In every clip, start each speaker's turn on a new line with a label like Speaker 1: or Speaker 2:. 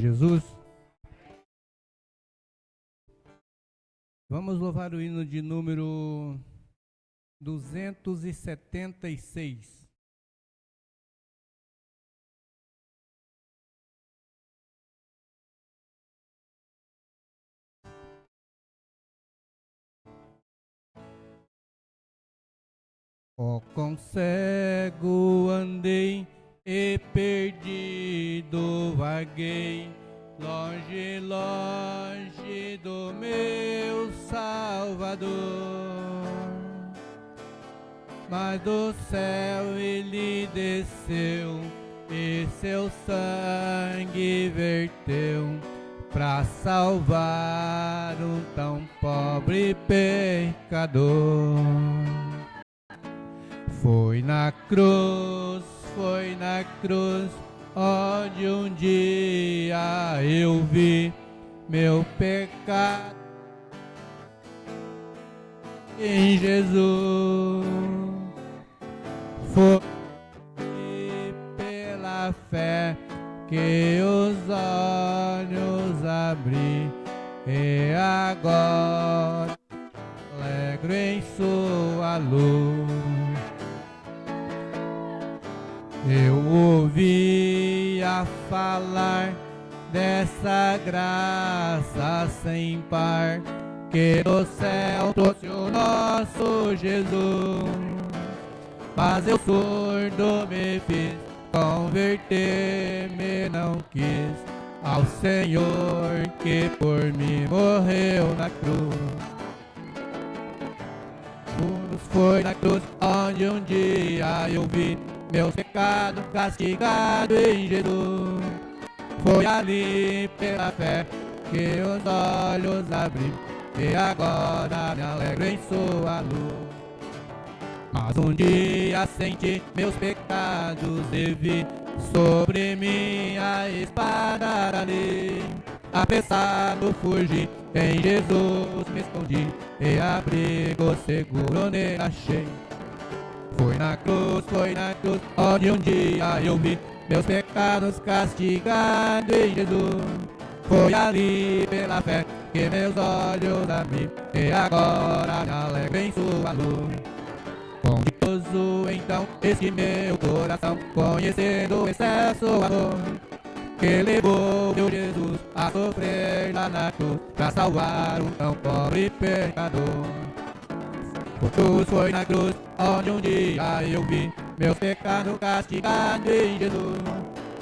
Speaker 1: Jesus. Vamos louvar o hino de número 276. Ó, quão cego andei e perdido vaguei, longe, longe do meu Salvador. Mas do céu ele desceu e seu sangue verteu pra salvar um tão pobre pecador. Foi na cruz, onde um dia eu vi meu pecado em Jesus. Foi pela fé que os olhos abri e agora alegro em sua luz. Eu ouvia falar dessa graça sem par que do céu trouxe o nosso Jesus. Mas eu surdo me fiz, converter-me não quis ao Senhor que por mim morreu na cruz. Foi na cruz onde um dia eu vi meus pecados castigados em Jesus. Foi ali pela fé que os olhos abri e agora me alegro em sua luz. Mas um dia senti meus pecados e vi sobre mim a espada ali. Apressado fugi, em Jesus me escondi e abrigo seguro nele achei. Foi na cruz, onde um dia eu vi meus pecados castigados em Jesus. Foi ali pela fé que meus olhos abri e agora me alegro em sua luz. Conditoso então este meu coração, conhecendo o excesso amor que levou meu Jesus a sofrer lá na cruz pra salvar um tão pobre pecador. Foi na cruz onde um dia eu vi meus pecados castigados em Jesus.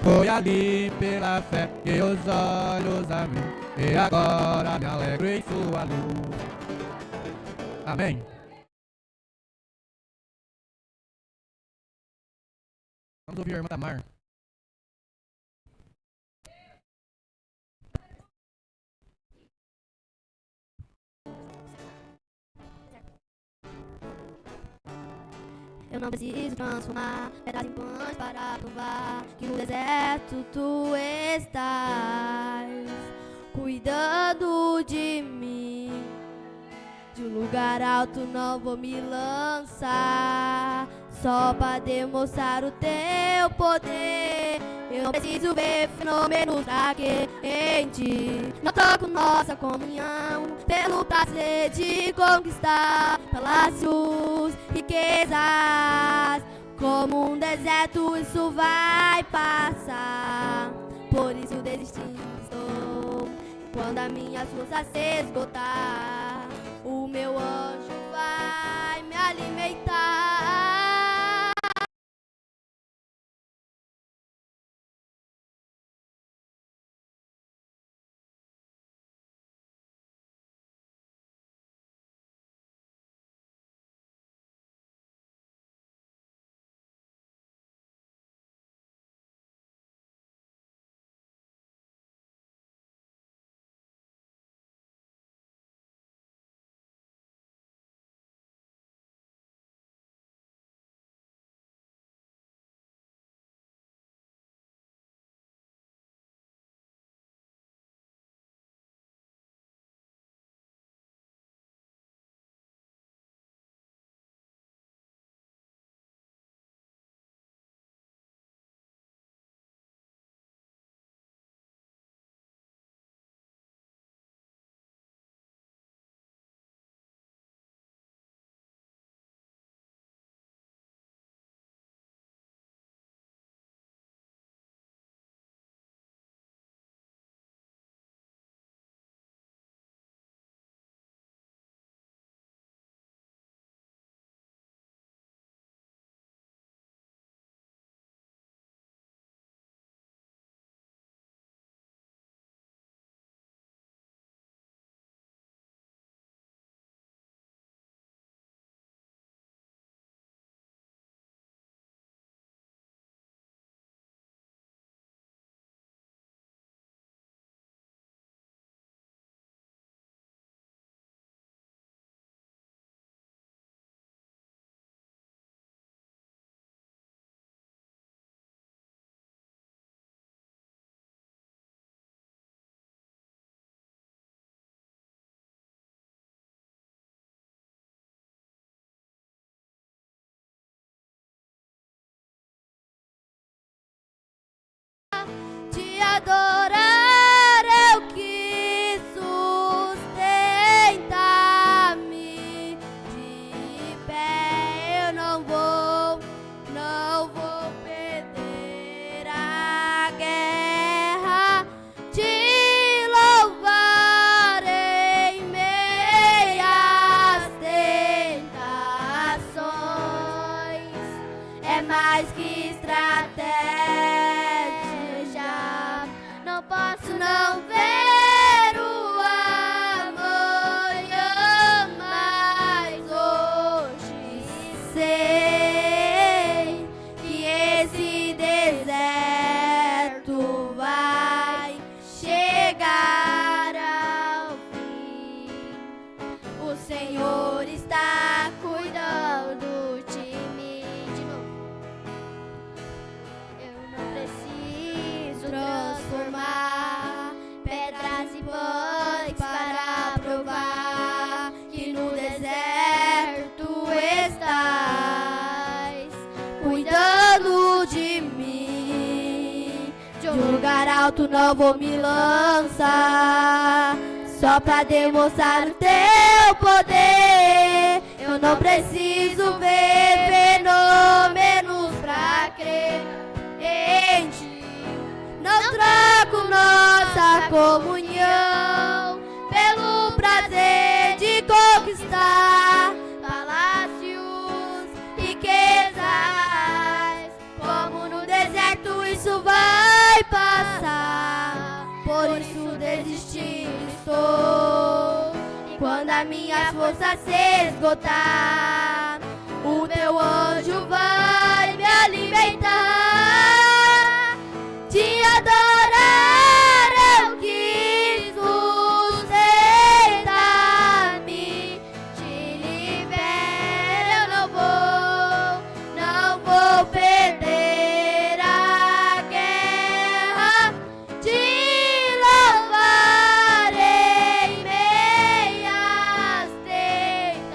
Speaker 1: Foi ali pela fé que os olhos abri e agora me alegro em sua luz. Amém. Vamos ouvir a irmã Tamar.
Speaker 2: Eu não preciso transformar pedras em pães para provar que no deserto tu estás cuidando de mim. De um lugar alto não vou me lançar, só para demonstrar o teu poder. Eu não preciso ver fenômenos pra que em ti não troco nossa comunhão pelo prazer de conquistar palácios, riquezas. Como um deserto isso vai passar, por isso desisto quando a minha força se esgotar. O meu anjo vai me alimentar. não ver o amanhã, mas hoje sei que esse deserto vai chegar ao fim. O Senhor está cuidando de mim. De novo. Eu não preciso transformar pedras em pães para provar que no deserto estás cuidando de mim. De um lugar alto não vou me lançar, só pra demonstrar o teu poder. Eu não preciso ver fenômenos pra crer em ti. Não troco nossa comunhão pelo prazer de conquistar palácios, riquezas. Como no deserto isso vai passar, por isso desistindo estou. Quando a minha força se esgotar, o teu anjo vai me alimentar. Te adorar eu quis sustentar-me. Te libera, eu não vou perder a guerra. Te louvarei em meias tentações.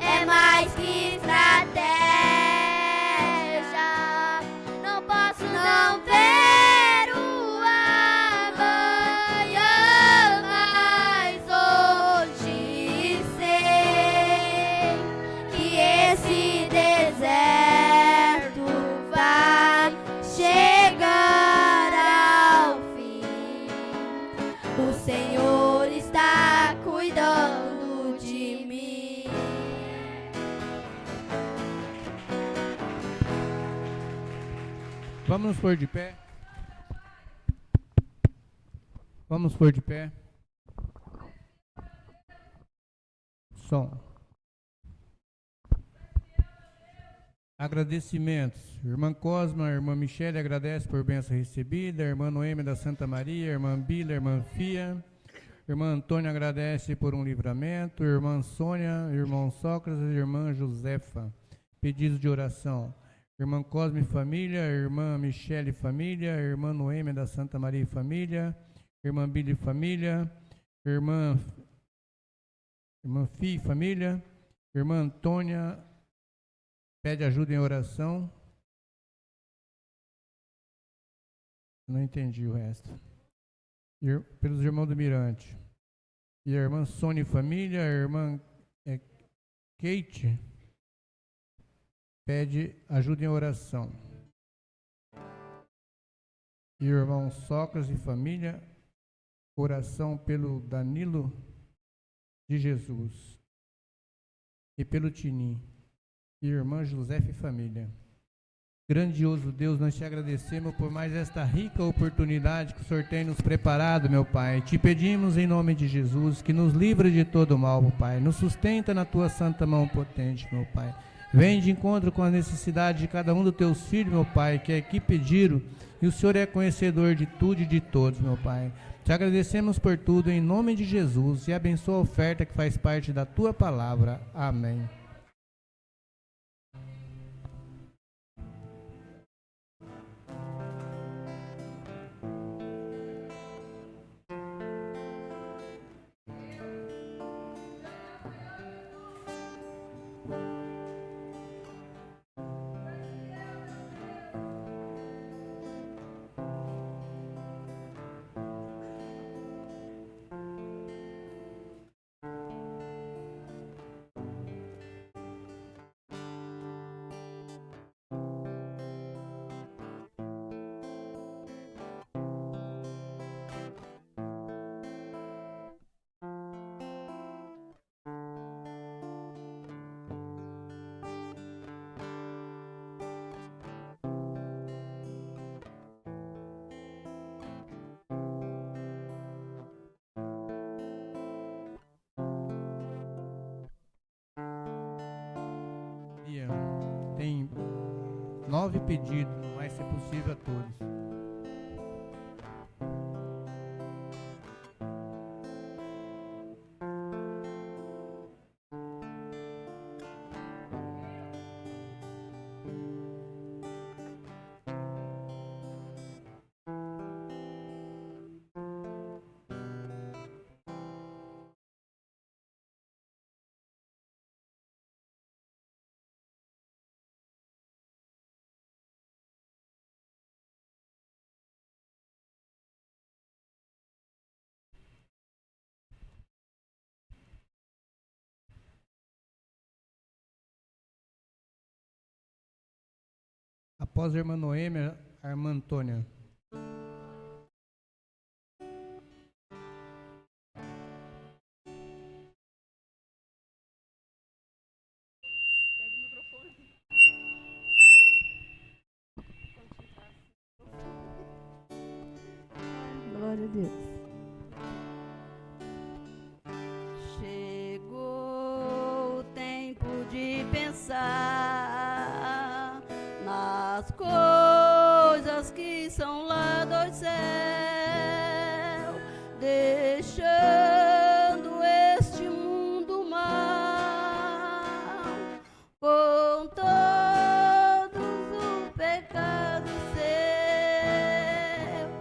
Speaker 2: É mais que estratégia. Não posso não ver o amanhã, mas hoje sei que esse deserto vai chegar ao fim. O Senhor está cuidando de mim.
Speaker 1: Vamos nos pôr de pé. Vamos pôr de pé. Som. Agradecimentos. Irmã Cosma, irmã Michele agradece por bênção recebida. Irmã Noêmia da Santa Maria, irmã Bila, irmã Fia. Irmã Antônia agradece por um livramento. Irmã Sônia, irmão Sócrates, irmã Josefa. Pedidos de oração. Irmã Cosme família, irmã Michele família, irmã Noêmia da Santa Maria família, irmã Billy família, irmã Fi família, irmã Antônia pede ajuda em oração. Não entendi o resto. Pelos irmãos do Mirante. E a irmã Sônia família, a irmã Kate pede ajuda em oração. Irmão Sócrates e família, oração pelo Danilo de Jesus e pelo Tinim. Irmã Josefa e família. Grandioso Deus, nós te agradecemos por mais esta rica oportunidade que o Senhor tem nos preparado, meu Pai. Te pedimos em nome de Jesus que nos livre de todo mal, meu Pai. Nos sustenta na tua santa mão potente, meu Pai. Vem de encontro com a necessidade de cada um dos teus filhos, meu Pai, que aqui pediram, e o Senhor é conhecedor de tudo e de todos, meu Pai. Te agradecemos por tudo, em nome de Jesus, e abençoa a oferta que faz parte da tua palavra. Amém. Tem 9 pedidos, não vai ser possível a todos. Após a irmã Noêmia, a irmã Antônia.
Speaker 2: Glória a Deus. Chegou o tempo de pensar nas coisas que são lá do céu, deixando este mundo mal, com todos os pecados seus.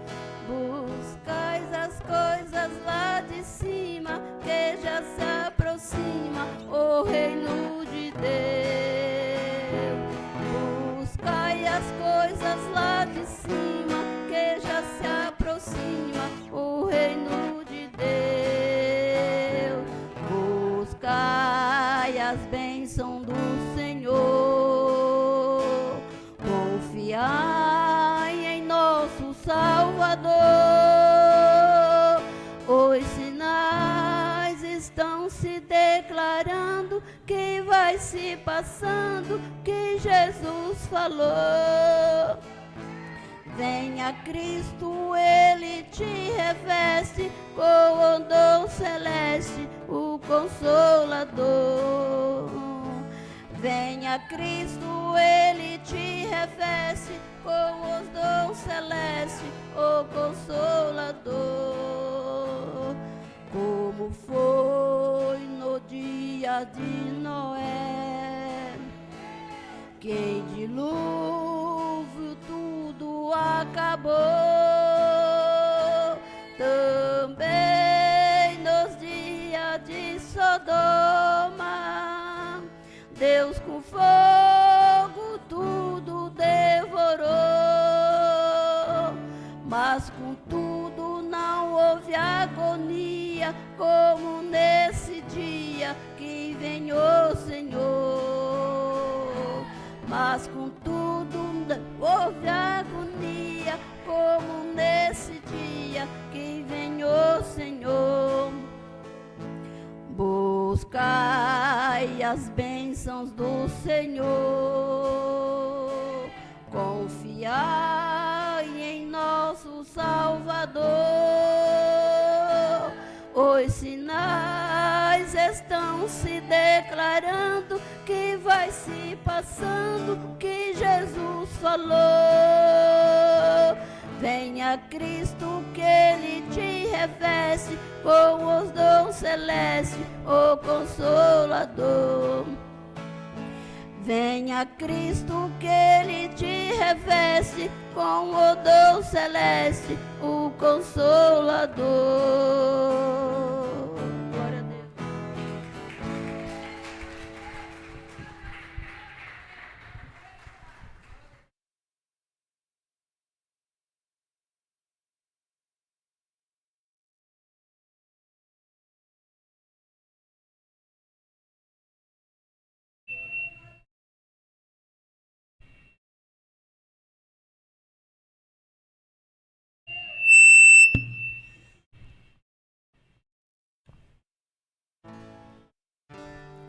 Speaker 2: Buscais as coisas lá de cima, que já se aproxima o reino de Deus. Buscai as coisas lá de cima, que já se aproxima o reino de Deus. Buscai as bênçãos do Senhor, confiai em nosso Salvador. Os sinais estão se declarando, que vai se passando, que Jesus falou. Venha Cristo, Ele te reveste com o dom celeste, o Consolador. Venha Cristo, Ele te reveste com os dons celestes, o Consolador. Como foi no dia de Noé, que em dilúvio tudo acabou, também nos dias de Sodoma, Deus com fogo tudo devorou, mas contudo não houve agonia como nesse dia que vem o Senhor. Mas contudo não houve agonia como nesse dia que vem o Senhor. Buscai as bênçãos do Senhor, confiai em nosso Salvador. Os sinais estão se declarando, que vai se passando, que Jesus falou. Venha Cristo, que Ele te reveste com os dons celestes, o Consolador. Venha Cristo, que Ele te reveste com o dom celeste, o Consolador. Glória a Deus.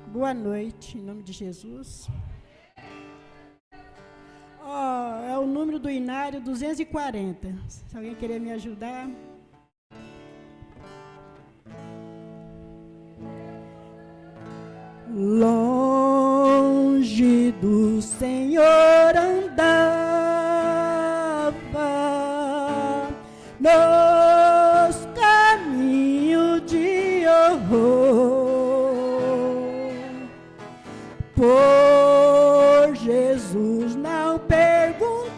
Speaker 3: Boa noite, em nome de Jesus. É o número do Inário 240. Se alguém querer me ajudar. Longe do Senhor andava nos caminhos de horror. Por Jesus não perguntava,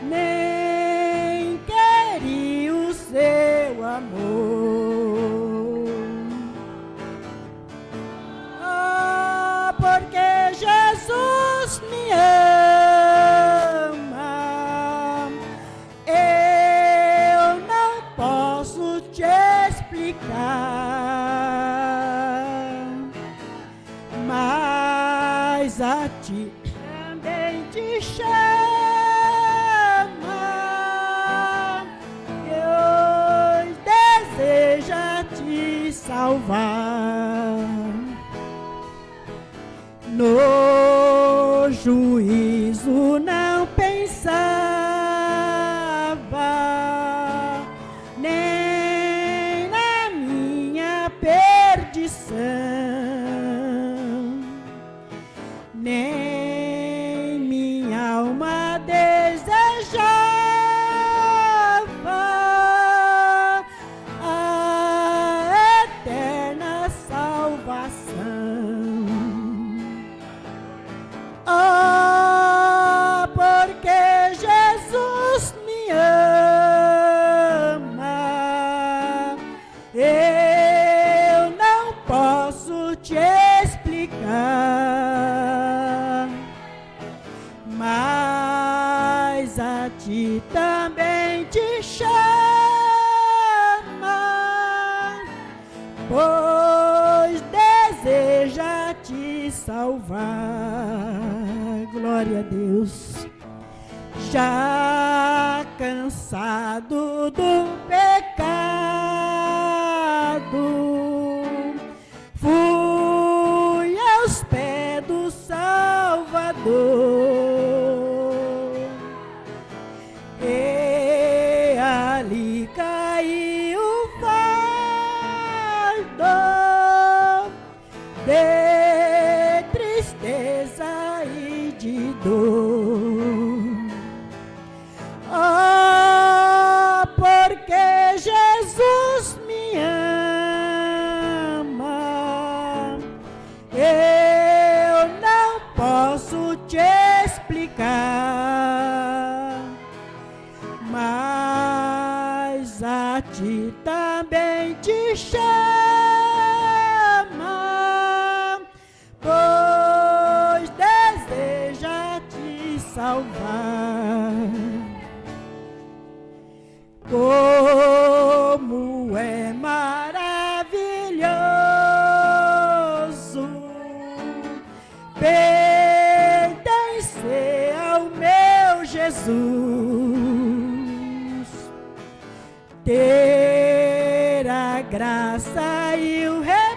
Speaker 3: nem queria o seu amor. Ah, porque Jesus me ama, eu não posso te explicar, mas a ti também te chama, Deus deseja te salvar. No juízo não pensava, nem na minha perdição, nem minha alma desejava a eterna salvação. Ah, porque Jesus me ama, eu não posso te explicar, mas a ti também te chama, pois deseja te salvar. Glória a Deus. Já cansado do pecado, fui aos pés do Salvador, e ali caiu o fardo de tristeza e de dor. Oh, porque Jesus me ama, eu não posso te explicar, mas a ti também te chama, pois deseja te salvar. Como é maravilhoso pertencer ao meu Jesus, ter a graça e o repouso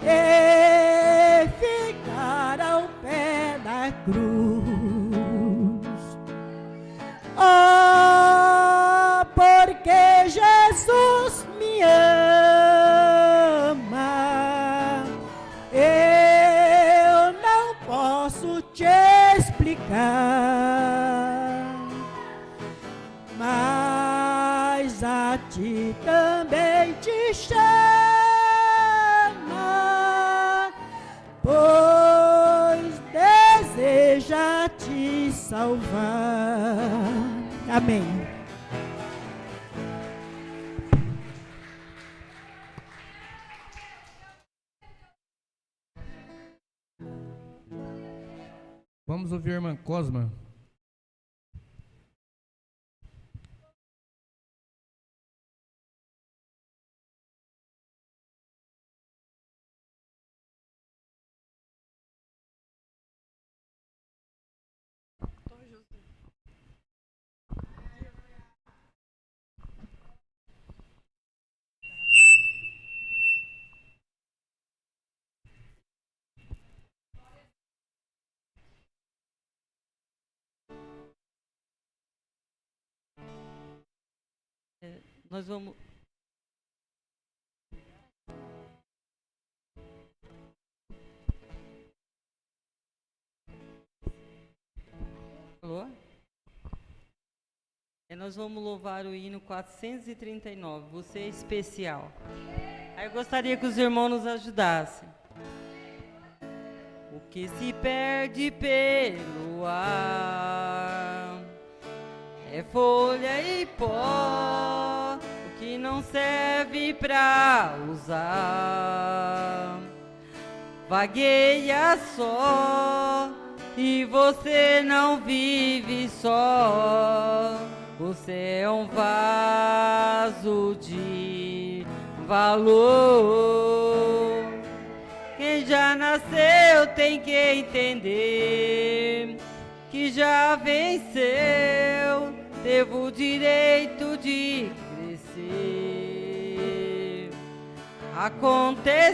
Speaker 3: e ficar ao pé da cruz. Oh, porque Jesus me ama, eu não posso te explicar, mas a ti também te chama, pois deseja te salvar. Amém.
Speaker 1: Vamos ouvir a irmã Cosma.
Speaker 4: Nós vamos nós vamos louvar o hino 439, Você é Especial. Aí eu gostaria que os irmãos nos ajudassem. O que se perde pelo ar é folha e pó, o que não serve pra usar vagueia só, e você não vive só. Você é um vaso de valor. Quem já nasceu tem que entender que já venceu, teve o direito de crescer. Aconteceu,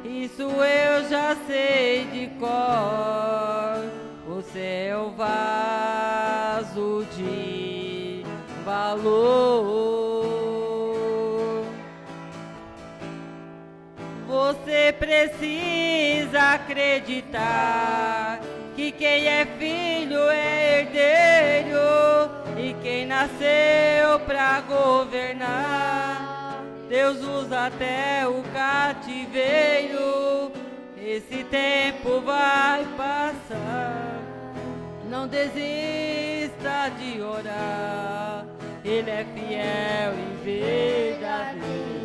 Speaker 4: isso eu já sei de cor. Você é o vaso de valor. Você precisa acreditar que quem é filho é herdeiro, e quem nasceu pra governar, Deus usa até o cativeiro. Esse tempo vai passar, não desista de orar, Ele é fiel e verdadeiro.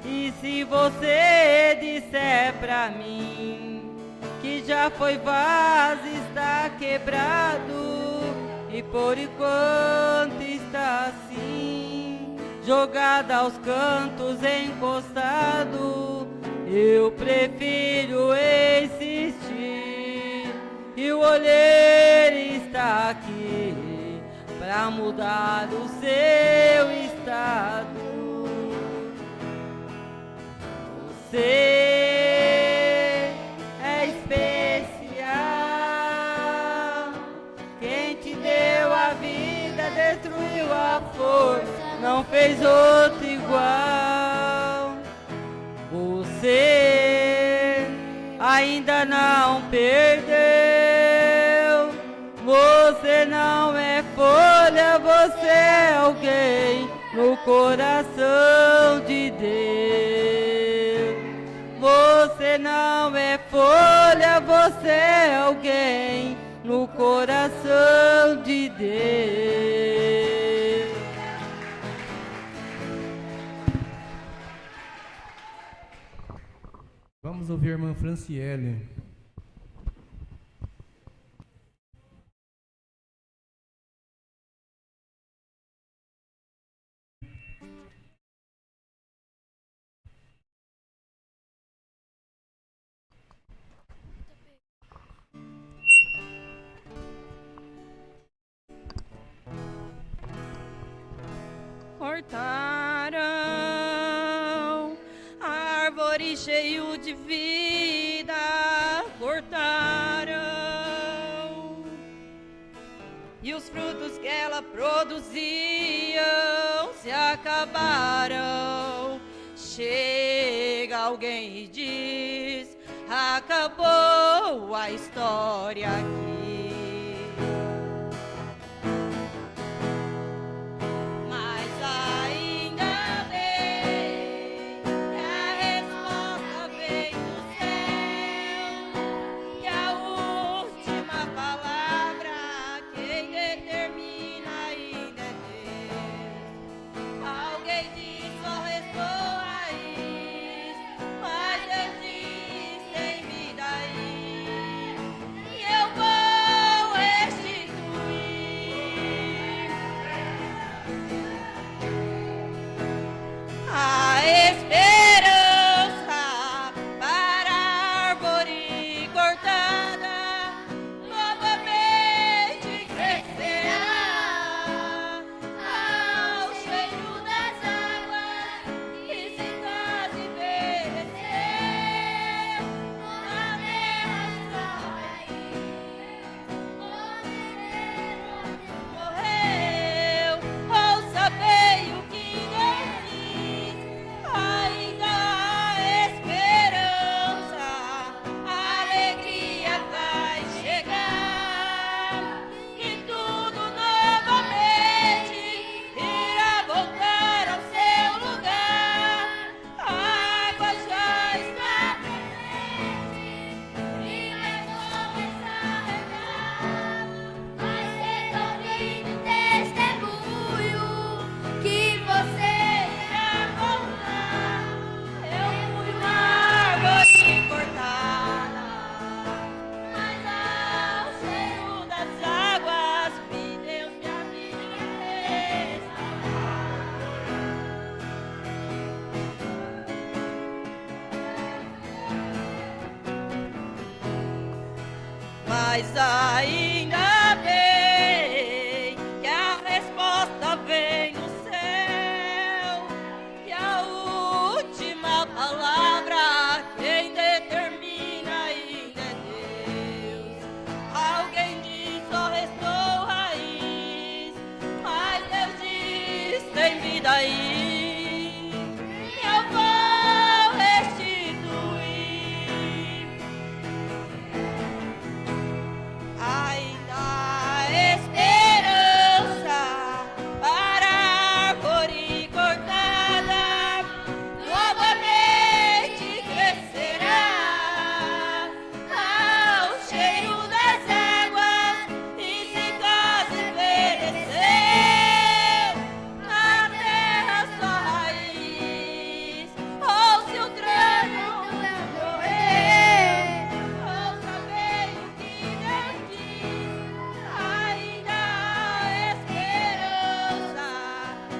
Speaker 4: E se você disser pra mim que já foi vaso, está quebrado, e por enquanto está assim, jogado aos cantos, encostado, eu prefiro insistir, e o olheiro está aqui pra mudar o seu estado. Você é especial. Quem te deu a vida destruiu a força, não fez outro igual. Você ainda não perdeu. Você não é folha, você é alguém no coração de Deus. Você não é folha, você é alguém no coração de Deus.
Speaker 1: Vamos ouvir a irmã Franciele.
Speaker 5: Cortaram a árvore cheio de vida, cortaram, e os frutos que ela produziam se acabaram. Chega alguém e diz: acabou a história aqui.
Speaker 6: Eu vou
Speaker 5: mas ainda bem que a resposta vem do céu, que a última palavra quem determina ainda é Deus. Alguém diz só restou raiz, mas Deus diz tem vida aí. Eu vou restituir. Ainda há esperança para a árvore cortada, novamente crescerá ao cheiro das águas e se casa envelheceu na terra só raiz. Ouça o trânsito correr, ouça bem o que Deus diz. Ainda há esperança,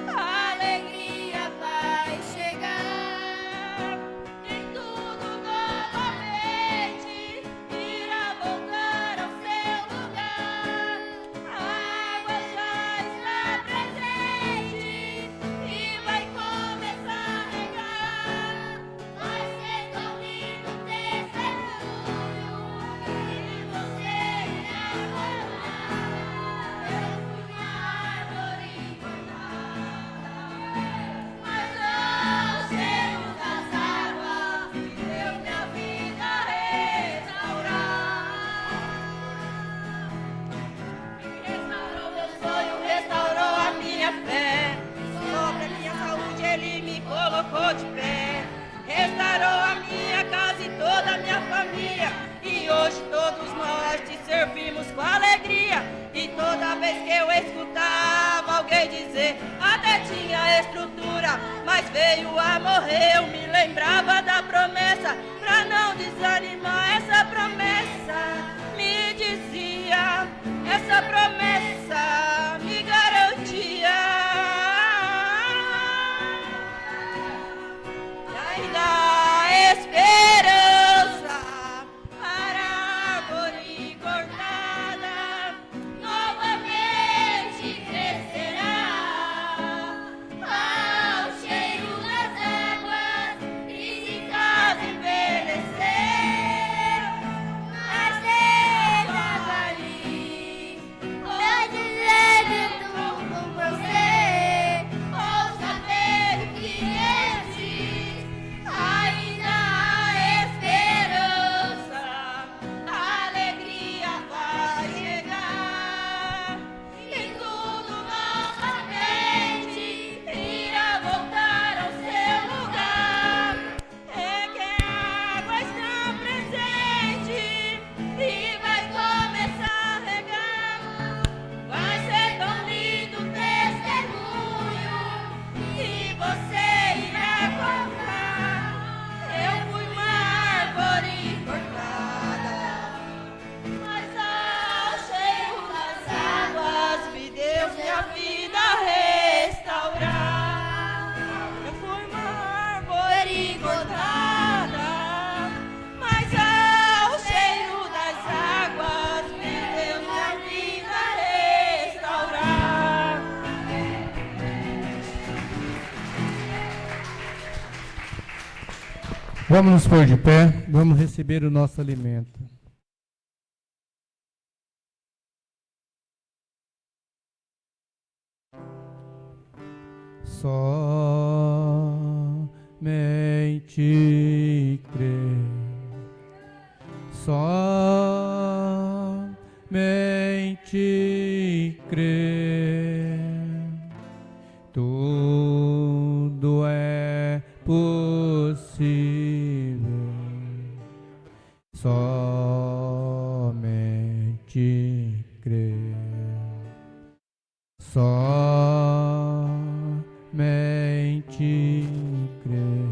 Speaker 5: a alegria vai chegar e tudo novamente irá voltar ao seu lugar. A água já está presente e vai começar a regar. Vai ser tão lindo testemunho que você irá contar. Eu fui uma árvore cortada, mas ao cheiro das águas deu minha vida restaurar. Restaurou meu sonho, restaurou a minha fé. Sobre a minha saúde ele me colocou de pé. Restaurou a minha casa e toda a minha família. E hoje todos nós te servimos com alegria. E toda vez que eu escutava alguém dizer até tinha estrutura, mas veio a morrer, eu me lembrava da promessa. Pra não desanimar, essa promessa me dizia, essa promessa me garantia. E ainda há esperança para a árvore cortada, novamente crescerá ao cheiro das águas e se casa envelhecer nas terras ali. Eu dizer de tudo você, ouça bem o que Deus diz. Ainda há esperança, a alegria vai chegar e tudo novamente irá voltar ao seu lugar. É que a água está presente e vai começar a regar. Vai ser tão lindo o testemunho que você irá contar. Eu fui uma árvore cortada, mas ao cheiro das águas vi Deus minha vida restaurar. Eu fui uma árvore cortada, mas ao cheiro das águas vi Deus minha vida restaurar.
Speaker 1: Vamos nos pôr de pé, vamos receber o nosso alimento. Somente crer, somente crer, tudo é possível. Somente crer, somente crer,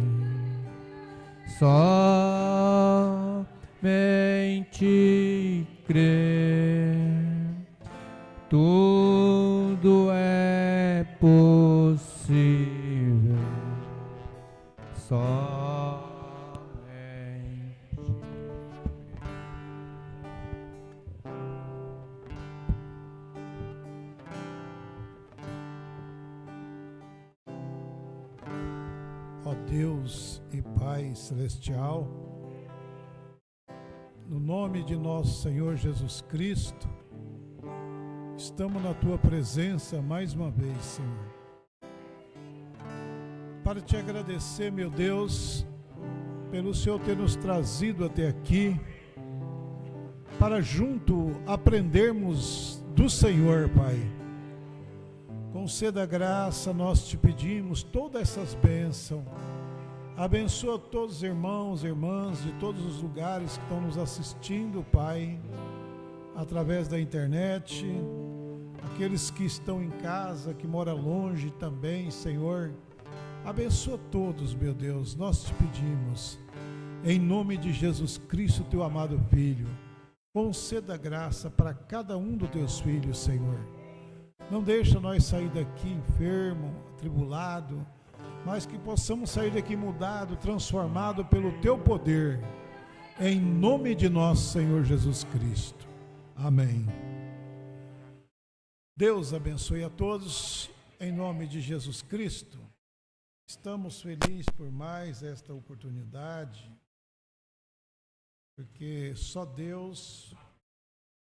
Speaker 1: somente crer, tudo é possível. Somente
Speaker 6: Deus e Pai Celestial, no nome de nosso Senhor Jesus Cristo, estamos na Tua presença mais uma vez, Senhor, para Te agradecer, meu Deus, pelo Senhor ter nos trazido até aqui, para junto aprendermos do Senhor, Pai. Conceda graça, nós Te pedimos todas essas bênçãos. Abençoa todos os irmãos e irmãs de todos os lugares que estão nos assistindo, Pai, através da internet, aqueles que estão em casa, que moram longe também, Senhor. Abençoa todos, meu Deus, nós Te pedimos, em nome de Jesus Cristo, Teu amado Filho. Conceda graça para cada um dos Teus filhos, Senhor. Não deixa nós sair daqui enfermo, atribulado, mas que possamos sair daqui mudado, transformado pelo Teu poder, em nome de nosso Senhor Jesus Cristo. Amém. Deus abençoe a todos, em nome de Jesus Cristo. Estamos felizes por mais esta oportunidade, porque só Deus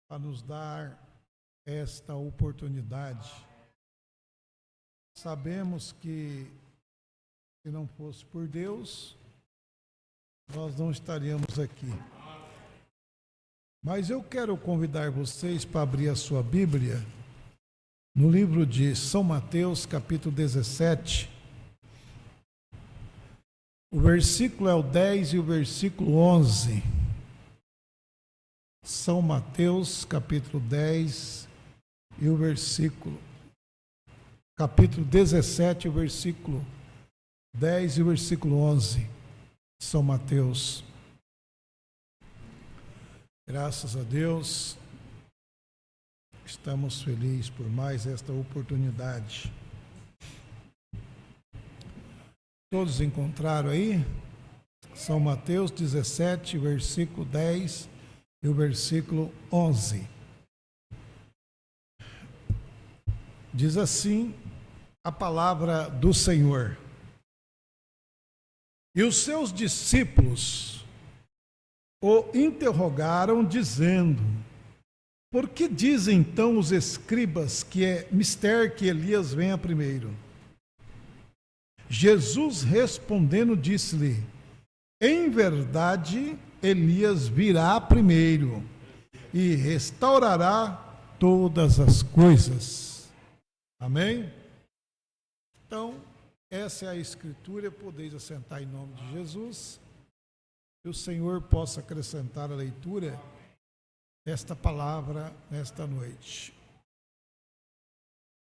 Speaker 6: para nos dar esta oportunidade. Sabemos que se não fosse por Deus, nós não estaríamos aqui. Mas eu quero convidar vocês para abrir a sua Bíblia no livro de São Mateus, capítulo 17. O versículo é o 10 e o versículo 11. São Mateus, capítulo 10 e o capítulo 17, o versículo 10 e o versículo 11. São Mateus. Graças a Deus, estamos felizes por mais esta oportunidade. Todos encontraram aí? São Mateus 17, versículo 10 e o versículo 11. Diz assim a palavra do Senhor. E os seus discípulos o interrogaram, dizendo: por que dizem então os escribas que é mister que Elias venha primeiro? Jesus respondendo disse-lhe: em verdade, Elias virá primeiro e restaurará todas as coisas. Amém? Então, essa é a escritura, podeis assentar em nome de Jesus. Que o Senhor possa acrescentar a leitura desta palavra nesta noite.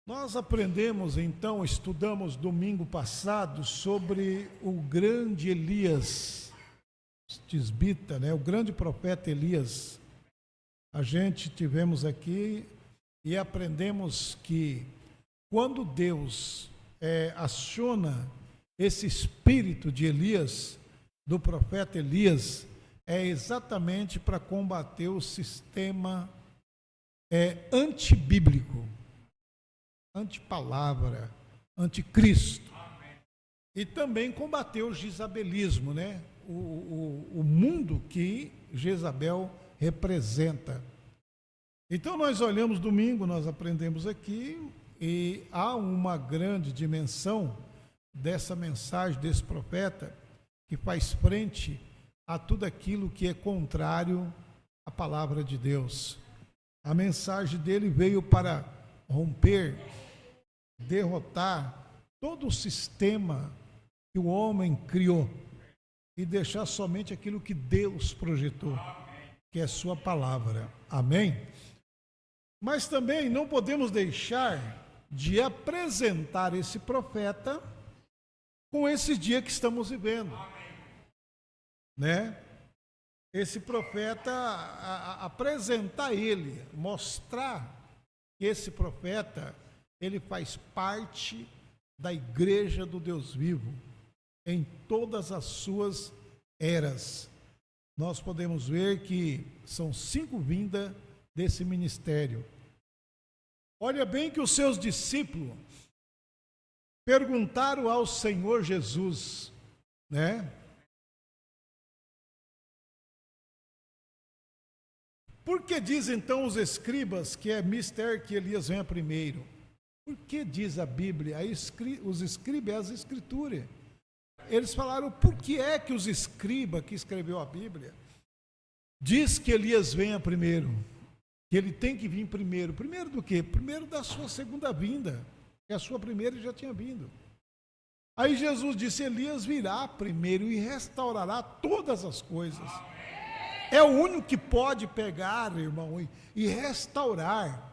Speaker 6: Nós aprendemos então, estudamos domingo passado sobre o grande Elias, tisbita, né? O grande profeta Elias. A gente tivemos aqui e aprendemos que quando Deus aciona esse espírito de Elias, do profeta Elias, é exatamente para combater o sistema antibíblico, antipalavra, anticristo. E também combater o jezabelismo, né? O mundo que Jezabel representa. Então nós olhamos domingo, nós aprendemos aqui, e há uma grande dimensão dessa mensagem desse profeta que faz frente a tudo aquilo que é contrário à palavra de Deus. A mensagem dele veio para romper, derrotar todo o sistema que o homem criou e deixar somente aquilo que Deus projetou, que é sua palavra. Amém? Mas também não podemos deixar de apresentar esse profeta com esse dia que estamos vivendo, né? Esse profeta, apresentar ele, mostrar que esse profeta, ele faz parte da igreja do Deus vivo, em todas as suas eras. Nós podemos ver que são 5 vindas desse ministério. Olha bem que os seus discípulos perguntaram ao Senhor Jesus: né? Por que diz então os escribas que é mistério que Elias venha primeiro? Por que diz a Bíblia, os escribas é as escrituras? Eles falaram, por que é que os escribas que escreveu a Bíblia diz que Elias venha primeiro? Que ele tem que vir primeiro. Primeiro do quê? Primeiro da sua segunda vinda. Que a sua primeira já tinha vindo. Aí Jesus disse, Elias virá primeiro e restaurará todas as coisas. É o único que pode pegar, irmão, e restaurar.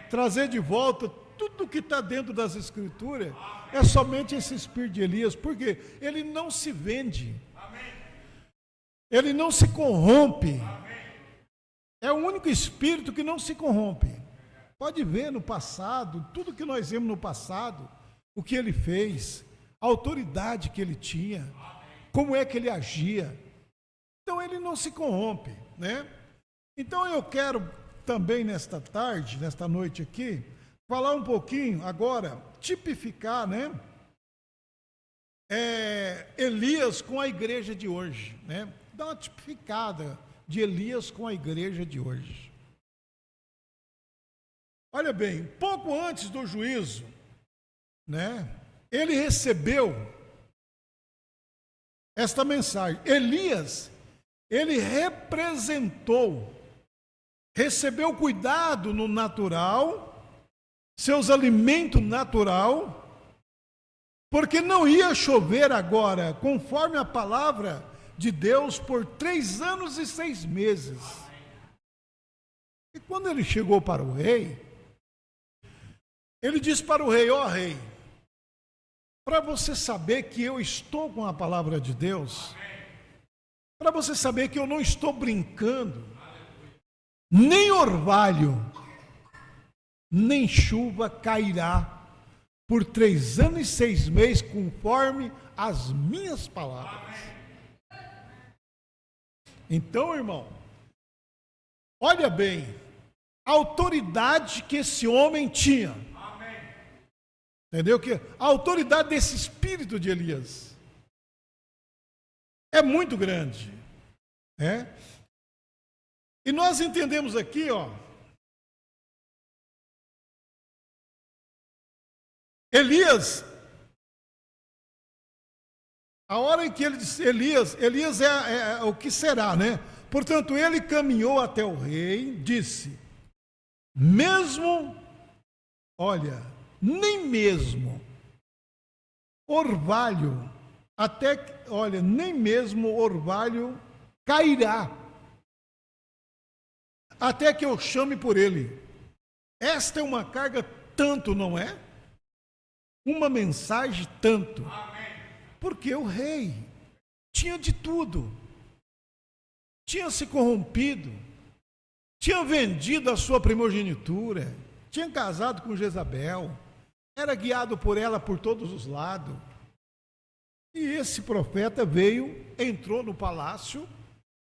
Speaker 6: Trazer de volta tudo que está dentro das Escrituras. É somente esse espírito de Elias. Por quê? Ele não se vende. Ele não se corrompe. É o único espírito que não se corrompe. Pode ver no passado, tudo que nós vemos no passado, o que ele fez, a autoridade que ele tinha, como é que ele agia. Então ele não se corrompe, né? Então eu quero também nesta tarde, nesta noite aqui, falar um pouquinho agora, tipificar, né? Elias com a igreja de hoje, né? Dá uma tipificada de Elias com a igreja de hoje. Olha bem, pouco antes do juízo, né? Ele recebeu esta mensagem. Elias, ele recebeu cuidado no natural, seus alimentos natural, porque não ia chover agora, conforme a palavra de Deus, por 3 anos e 6 meses. E quando ele chegou para o rei, ele disse para o rei, ó rei, para você saber que eu estou com a palavra de Deus, para você saber que eu não estou brincando, nem orvalho, nem chuva cairá por 3 anos e 6 meses, conforme as minhas palavras. Então, irmão, olha bem, a autoridade que esse homem tinha, entendeu? Que a autoridade desse espírito de Elias é muito grande, né? E nós entendemos aqui, ó, Elias, a hora em que ele disse, Elias é o que será, né? Portanto, ele caminhou até o rei, disse, mesmo, olha, nem mesmo orvalho, nem mesmo orvalho cairá, até que eu chame por ele. Esta é uma carga tanto, não é? Uma mensagem tanto. Porque o rei tinha de tudo. Tinha se corrompido, tinha vendido a sua primogenitura, tinha casado com Jezabel, era guiado por ela por todos os lados. E esse profeta veio, entrou no palácio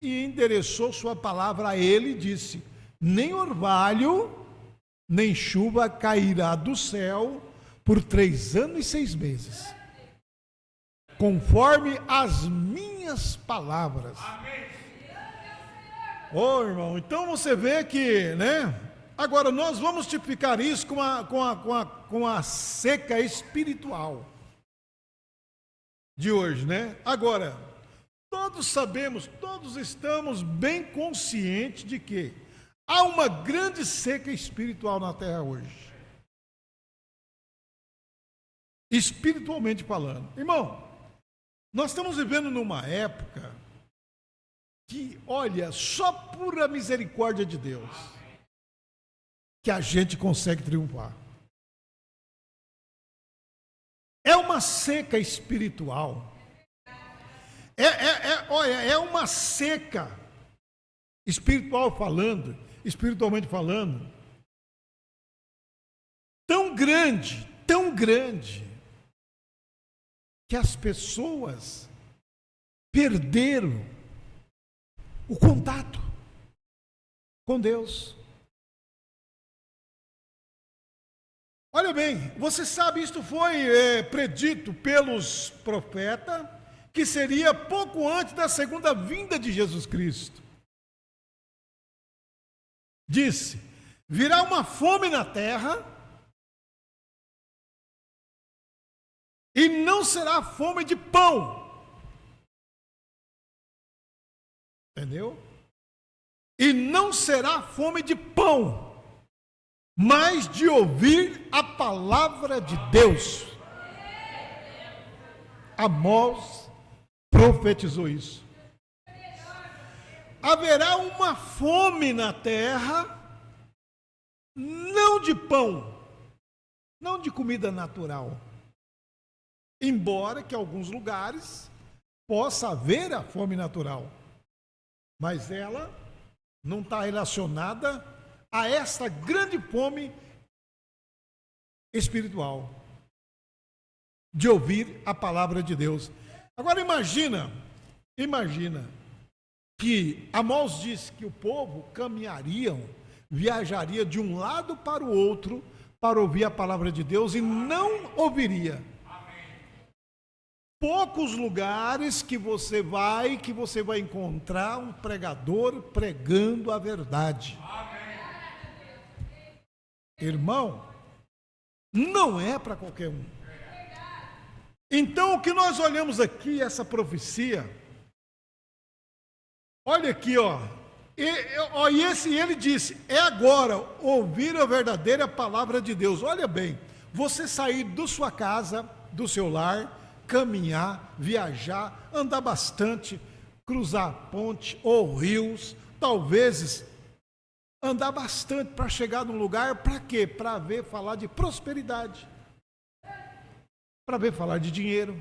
Speaker 6: e endereçou sua palavra a ele e disse, nem orvalho, nem chuva cairá do céu por 3 anos e 6 meses, conforme as minhas palavras. Ô irmão, então você vê que, né? Agora nós vamos tipificar isso com a seca espiritual de hoje, né? Agora, todos sabemos, todos estamos bem conscientes de que há uma grande seca espiritual na terra hoje. Espiritualmente falando. Irmão, nós estamos vivendo numa época que, olha, só por a misericórdia de Deus que a gente consegue triunfar. É uma seca espiritual. Olha, é uma seca espiritualmente falando, tão grande, que as pessoas perderam o contato com Deus. Olha bem, você sabe, isto foi predito pelos profetas, que seria pouco antes da segunda vinda de Jesus Cristo. Disse: virá uma fome na terra, e não será fome de pão. Entendeu? E não será fome de pão, mas de ouvir a palavra de Deus. Amós profetizou isso. Haverá uma fome na terra, não de pão, não de comida natural, embora que em alguns lugares possa haver a fome natural, mas ela não está relacionada a esta grande fome espiritual, de ouvir a palavra de Deus. Agora imagina que Amós disse que o povo viajaria de um lado para o outro para ouvir a palavra de Deus e não ouviria. Poucos lugares que você vai encontrar um pregador pregando a verdade. Irmão, não é para qualquer um. Então, o que nós olhamos aqui, essa profecia, olha aqui, ele disse: é agora ouvir a verdadeira palavra de Deus. Olha bem, você sair da sua casa, do seu lar, caminhar, viajar, andar bastante, cruzar ponte ou rios, talvez andar bastante para chegar num lugar, para quê? Para ver falar de prosperidade, para ver falar de dinheiro,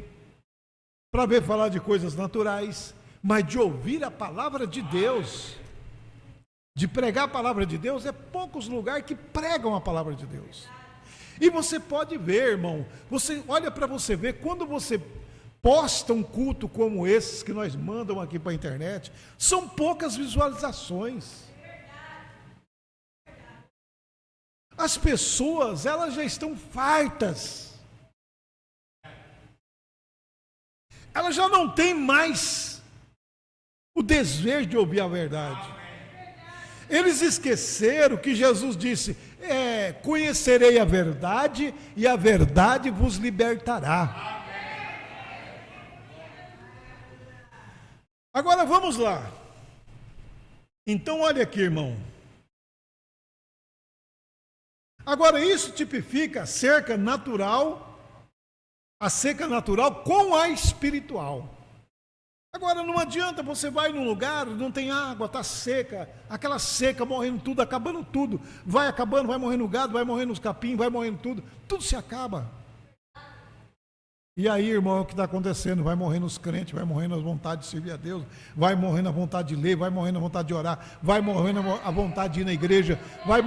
Speaker 6: para ver falar de coisas naturais, mas de ouvir a palavra de Deus, de pregar a palavra de Deus, é poucos lugares que pregam a palavra de Deus. E você pode ver, irmão, você olha para você ver, quando você posta um culto como esses que nós mandamos aqui para a internet, são poucas visualizações. As pessoas, elas já estão fartas. Elas já não têm mais o desejo de ouvir a verdade. Eles esqueceram que Jesus disse: conhecerei a verdade e a verdade vos libertará. Agora vamos lá. Então olha aqui, irmão. Agora isso tipifica a seca natural com a espiritual. Agora não adianta, você vai num lugar, não tem água, está seca, aquela seca, morrendo tudo, acabando tudo, vai acabando, vai morrendo o gado, vai morrendo os capim, vai morrendo tudo se acaba. E aí, irmão, é o que está acontecendo, vai morrendo os crentes, vai morrendo a vontade de servir a Deus, vai morrendo a vontade de ler, vai morrendo a vontade de orar, vai morrendo a vontade de ir na igreja, vai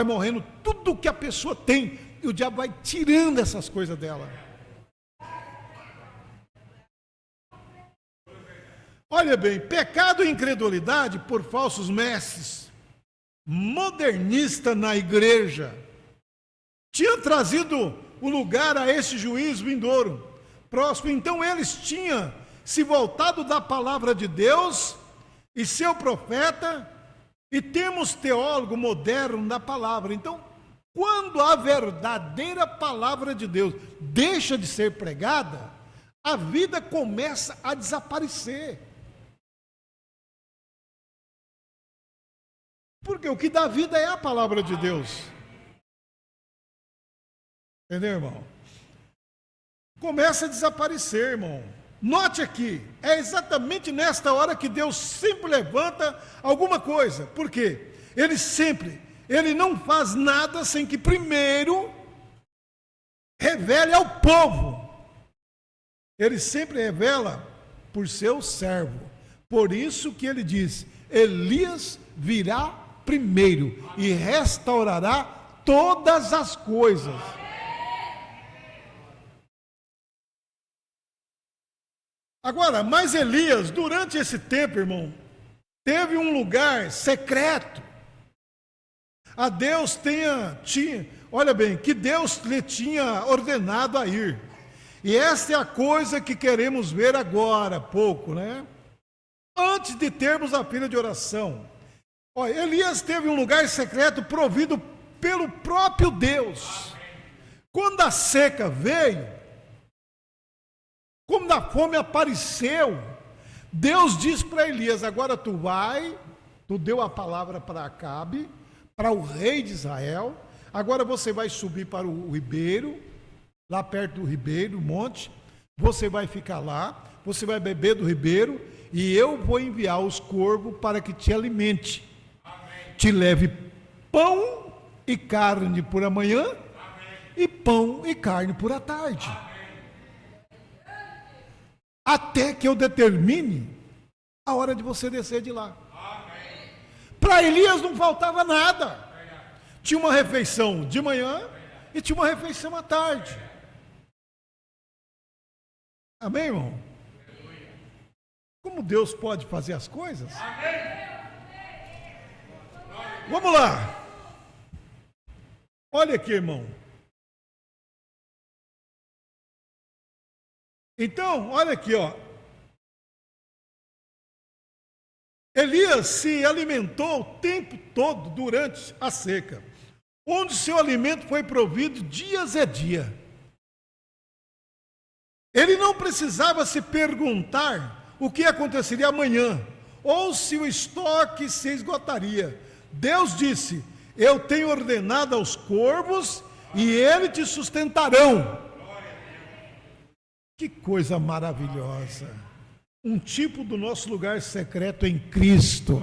Speaker 6: morrendo tudo que a pessoa tem, e o diabo vai tirando essas coisas dela. Olha bem, pecado e incredulidade por falsos mestres, modernista na igreja, tinha trazido o lugar a esse juízo vindouro, próximo. Então eles tinham se voltado da palavra de Deus e seu profeta, e temos teólogo moderno da palavra. Então, quando a verdadeira palavra de Deus deixa de ser pregada, a vida começa a desaparecer. Porque o que dá vida é a palavra de Deus. Entendeu, irmão? Começa a desaparecer, irmão. Note aqui, é exatamente nesta hora que Deus sempre levanta alguma coisa. Por quê? Ele não faz nada sem que primeiro revele ao povo. Ele sempre revela por seu servo. Por isso que ele diz: Elias virá primeiro e restaurará todas as coisas. Agora, mas Elias, durante esse tempo, irmão, teve um lugar secreto. A Deus olha bem, que Deus lhe tinha ordenado a ir. E esta é a coisa que queremos ver agora, pouco, né? Antes de termos a fila de oração. Olha, Elias teve um lugar secreto provido pelo próprio Deus. Quando a seca veio, quando a fome apareceu, Deus disse para Elias: agora tu deu a palavra para Acabe, para o rei de Israel, agora você vai subir para o ribeiro, lá perto do ribeiro, monte, você vai ficar lá, você vai beber do ribeiro, e eu vou enviar os corvos para que te alimente, te leve pão e carne por amanhã, e pão e carne por à tarde, até que eu determine a hora de você descer de lá. Para Elias não faltava nada. Tinha uma refeição de manhã e tinha uma refeição à tarde. Amém, irmão? Como Deus pode fazer as coisas? Vamos lá. Olha aqui, irmão. Então, olha aqui, ó. Elias se alimentou o tempo todo durante a seca, onde seu alimento foi provido dias a dia. Ele não precisava se perguntar o que aconteceria amanhã, ou se o estoque se esgotaria. Deus disse: eu tenho ordenado aos corvos e eles te sustentarão. Que coisa maravilhosa! Um tipo do nosso lugar secreto em Cristo.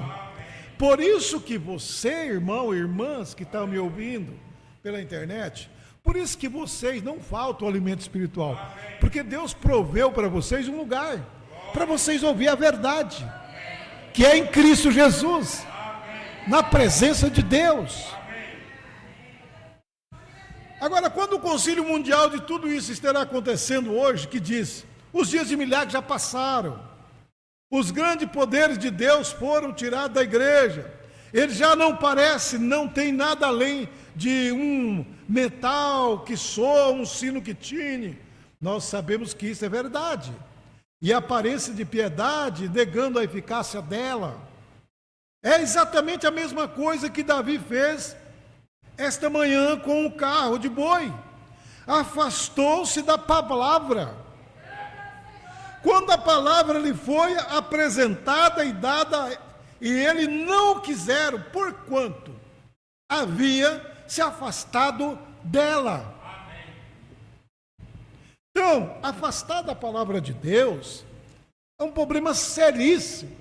Speaker 6: Por isso que você, irmão e irmãs que estão me ouvindo pela internet, por isso que vocês não faltam o alimento espiritual, porque Deus proveu para vocês um lugar, para vocês ouvir a verdade, que é em Cristo Jesus, na presença de Deus. Agora, quando o Concílio Mundial de tudo isso estará acontecendo hoje, que diz: os dias de milagres já passaram, os grandes poderes de Deus foram tirados da igreja, ele já não parece, não tem nada além de um metal que soa, um sino que tine. Nós sabemos que isso é verdade, e a aparência de piedade negando a eficácia dela. É exatamente a mesma coisa que Davi fez esta manhã com o carro de boi. Afastou-se da palavra. Quando a palavra lhe foi apresentada e dada, e ele não o quiseram, porquanto havia se afastado dela. Então, afastar da palavra de Deus é um problema seríssimo.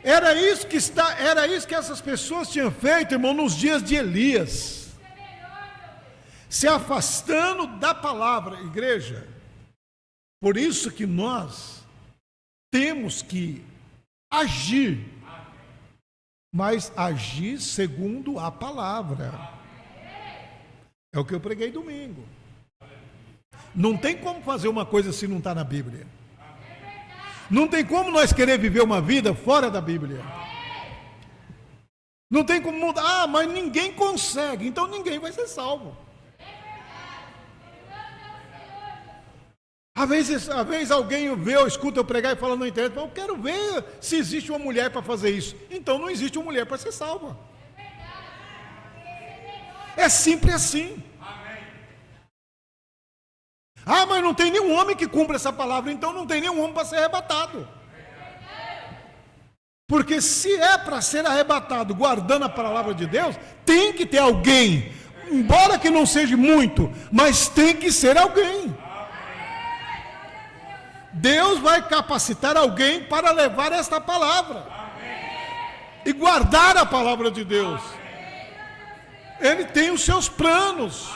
Speaker 6: Era isso que essas pessoas tinham feito, irmão, nos dias de Elias, se afastando da palavra. Igreja, por isso que nós temos que agir, mas agir segundo a palavra. É o que eu preguei domingo. Não tem como fazer uma coisa se não está na Bíblia. Não tem como nós querer viver uma vida fora da Bíblia. Não tem como mudar. Ah, mas ninguém consegue, então ninguém vai ser salvo. Às vezes alguém vê ou escuta eu pregar e fala na internet: eu quero ver se existe uma mulher para fazer isso. Então não existe uma mulher para ser salva. É simples assim. Ah, mas não tem nenhum homem que cumpra essa palavra, então não tem nenhum homem para ser arrebatado. Porque se é para ser arrebatado guardando a palavra de Deus, tem que ter alguém, embora que não seja muito, mas tem que ser alguém. Deus vai capacitar alguém para levar esta palavra e guardar a palavra de Deus. Ele tem os seus planos.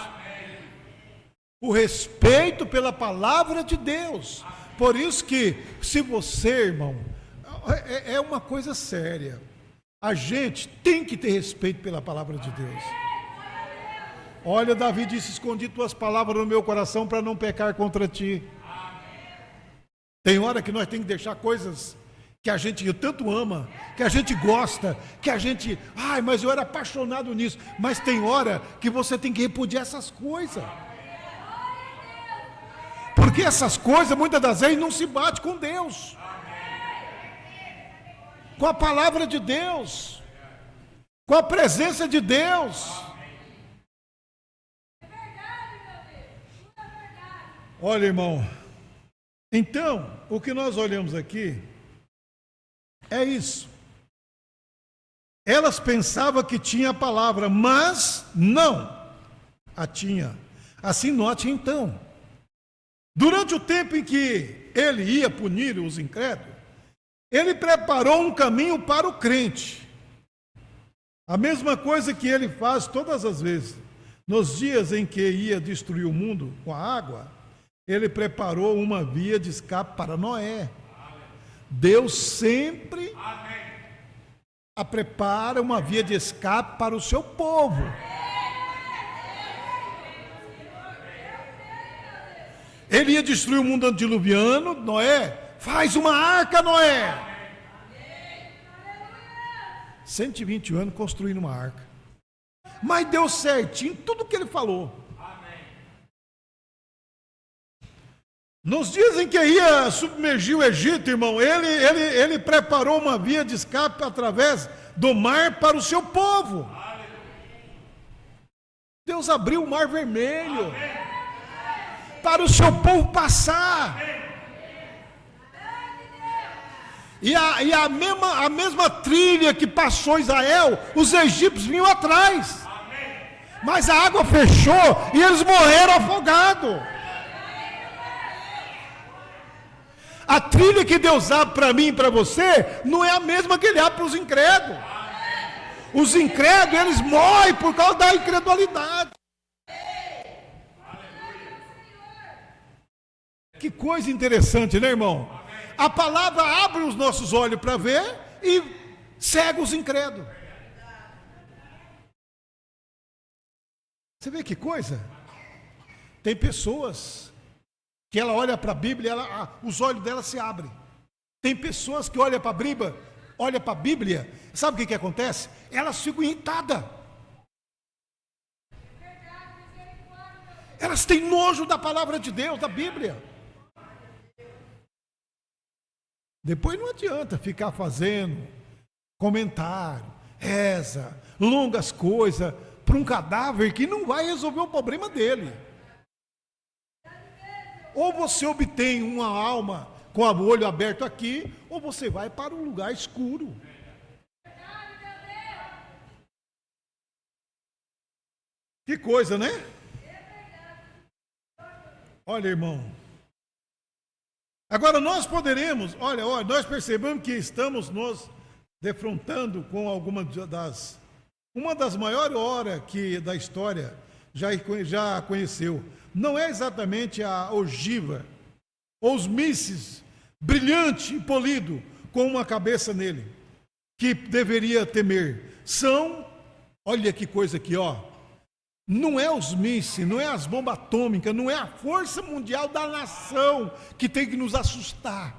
Speaker 6: O respeito pela palavra de Deus. Por isso que, se você, irmão, é uma coisa séria. A gente tem que ter respeito pela palavra de Deus. Olha, Davi disse: escondi tuas palavras no meu coração para não pecar contra ti. Tem hora que nós temos que deixar coisas que a gente tanto ama, que a gente gosta, que a gente... Ai, mas eu era apaixonado nisso. Mas tem hora que você tem que repudiar essas coisas. Porque essas coisas, muitas das vezes, não se bate com Deus. Com a palavra de Deus. Com a presença de Deus. Olha, irmão. Então, o que nós olhamos aqui é isso. Elas pensavam que tinha a palavra, mas não a tinha. Assim note então. Durante o tempo em que ele ia punir os incrédulos, ele preparou um caminho para o crente. A mesma coisa que ele faz todas as vezes. Nos dias em que ia destruir o mundo com a água, ele preparou uma via de escape para Noé. Deus sempre prepara uma via de escape para o seu povo. Ele ia destruir o mundo antediluviano. Noé, faz uma arca, Noé. 120 anos construindo uma arca. Mas deu certinho tudo o que ele falou. Nos dias em que ia submergir o Egito, irmão, ele preparou uma via de escape através do mar para o seu povo. Deus abriu o mar vermelho para o seu povo passar. E a mesma trilha que passou Israel, os egípcios vinham atrás. Mas a água fechou e eles morreram afogados. A trilha que Deus abre para mim e para você não é a mesma que Ele abre para os incrédulos. Os incrédulos, eles morrem por causa da incredulidade. Que coisa interessante, né, irmão? A palavra abre os nossos olhos para ver e cega os incrédulos. Você vê que coisa? Tem pessoas que ela olha para a Bíblia, os olhos dela se abrem. Tem pessoas que olham para a Bíblia, sabe o que acontece? Elas ficam irritadas. Elas têm nojo da palavra de Deus, da Bíblia. Depois não adianta ficar fazendo comentário, reza, longas coisas para um cadáver que não vai resolver o problema dele. Ou você obtém uma alma com o olho aberto aqui, ou você vai para um lugar escuro. Que coisa, né? Olha, irmão. Agora nós poderemos, olha, nós percebemos que estamos nos defrontando com uma das maiores horas que da história já conheceu. Não é exatamente a ogiva, ou os mísseis, brilhante e polido, com uma cabeça nele, que deveria temer. São, olha que coisa aqui, não é os mísseis, não é as bombas atômicas, não é a força mundial da nação que tem que nos assustar.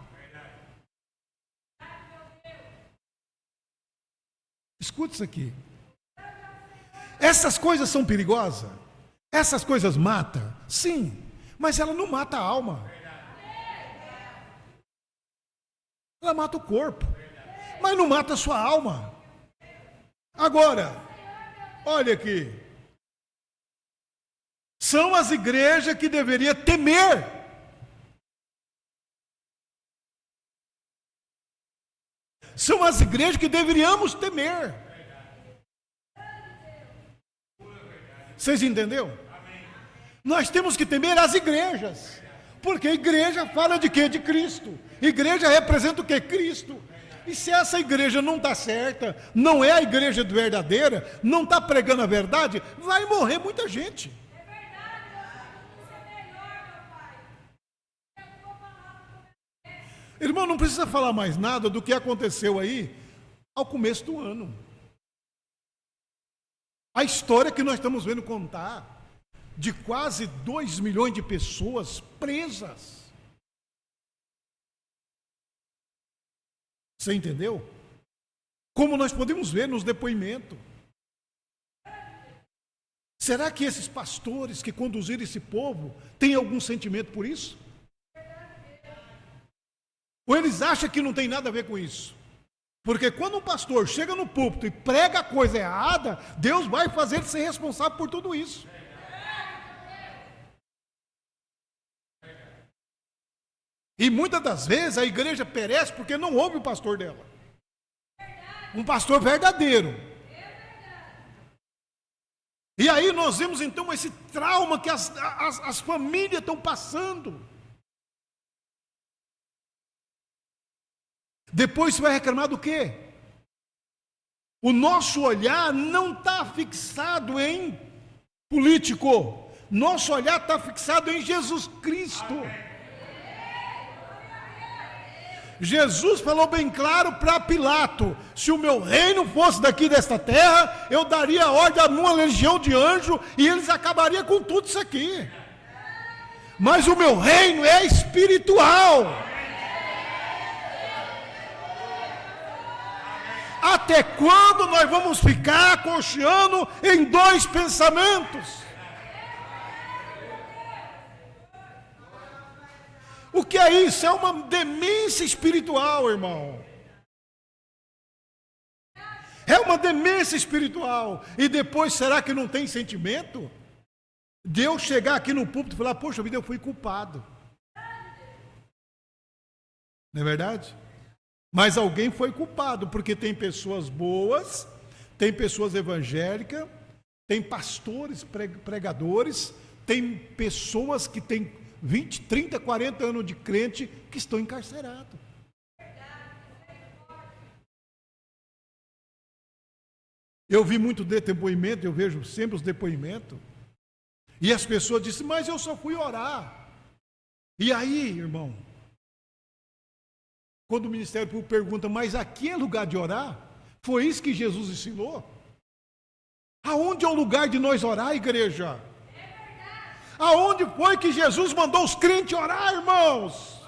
Speaker 6: Escute isso aqui. Essas coisas são perigosas? Essas coisas matam? Sim, mas ela não mata a alma. Ela mata o corpo, mas não mata a sua alma. Agora, olha aqui. São as igrejas que deveriam temer. São as igrejas que deveríamos temer. Vocês entenderam? Nós temos que temer as igrejas. Porque a igreja fala de quê? De Cristo. Igreja representa o quê? Cristo. E se essa igreja não está certa, não é a igreja verdadeira, não está pregando a verdade, vai morrer muita gente. Irmão, não precisa falar mais nada do que aconteceu aí ao começo do ano. A história que nós estamos vendo contar de quase 2 milhões de pessoas presas. Você entendeu? Como nós podemos ver nos depoimentos. Será que esses pastores que conduziram esse povo têm algum sentimento por isso? Ou eles acham que não tem nada a ver com isso? Porque quando um pastor chega no púlpito e prega a coisa errada, Deus vai fazer ele ser responsável por tudo isso. E muitas das vezes a igreja perece porque não ouve o pastor dela. Um pastor verdadeiro. E aí nós vemos então esse trauma que as famílias estão passando. Depois você vai reclamar do quê? O nosso olhar não está fixado em político. Nosso olhar está fixado em Jesus Cristo. Jesus falou bem claro para Pilato: se o meu reino fosse daqui desta terra, eu daria ordem a uma legião de anjos e eles acabariam com tudo isso aqui. Mas o meu reino é espiritual. Até quando nós vamos ficar cocheando em dois pensamentos? O que é isso? É uma demência espiritual, irmão. É uma demência espiritual. E depois, será que não tem sentimento? Deus chegar aqui no púlpito e falar: poxa vida, eu fui culpado. Não é verdade? Mas alguém foi culpado, porque tem pessoas boas, tem pessoas evangélicas, tem pastores, pregadores, tem pessoas que têm 20, 30, 40 anos de crente que estão encarcerados. Eu vi muito depoimento, eu vejo sempre os depoimentos, e as pessoas dizem: mas eu só fui orar. E aí, irmão, quando o Ministério Público pergunta: mas aqui é lugar de orar? Foi isso que Jesus ensinou? Aonde é o lugar de nós orar, igreja? Aonde foi que Jesus mandou os crentes orar, irmãos?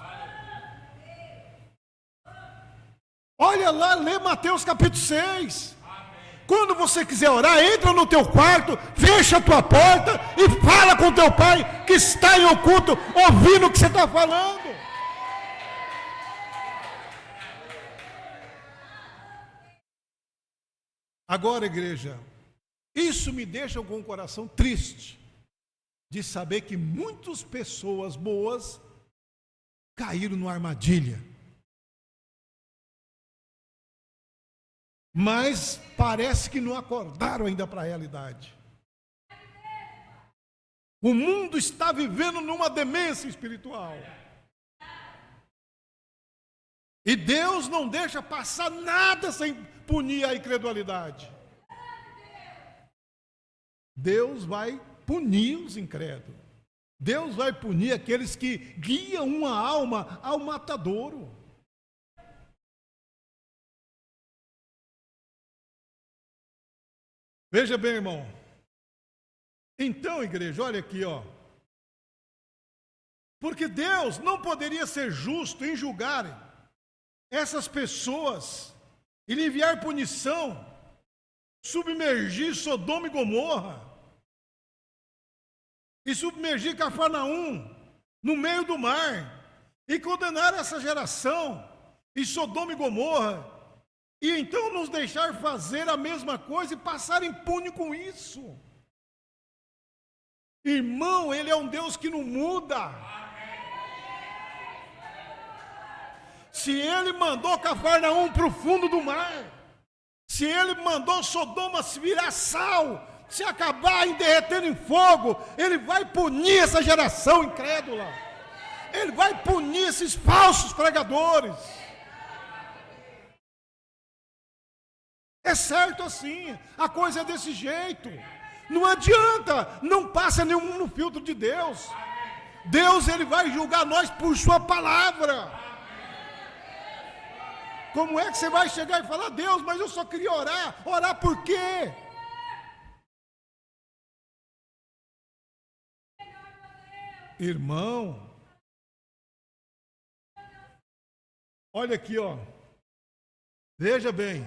Speaker 6: Olha lá, lê Mateus capítulo 6. Quando você quiser orar, entra no teu quarto, fecha a tua porta e fala com teu pai que está em oculto, ouvindo o que você está falando. Agora, igreja, isso me deixa com o coração triste, de saber que muitas pessoas boas caíram numa armadilha. Mas parece que não acordaram ainda para a realidade. O mundo está vivendo numa demência espiritual. E Deus não deixa passar nada sem punir a incredulidade. Deus vai punir os incrédulos. Deus vai punir aqueles que guiam uma alma ao matadouro. Veja bem, irmão. Então, igreja, olha aqui, ó. Porque Deus não poderia ser justo em julgar essas pessoas e lhe enviar punição, submergir Sodoma e Gomorra, e submergir Cafarnaum no meio do mar, e condenar essa geração, e Sodoma e Gomorra, e então nos deixar fazer a mesma coisa e passar impune com isso. Irmão, Ele é um Deus que não muda. Se Ele mandou Cafarnaum para o fundo do mar, se Ele mandou Sodoma se virar sal, se acabar em derretendo em fogo, Ele vai punir essa geração incrédula. Ele vai punir esses falsos pregadores. É certo assim, a coisa é desse jeito. Não adianta, não passa nenhum no filtro de Deus. Deus, Ele vai julgar nós por sua palavra. Como é que você vai chegar e falar: Deus, mas eu só queria orar? Orar por quê? Irmão, olha aqui, ó. Veja bem.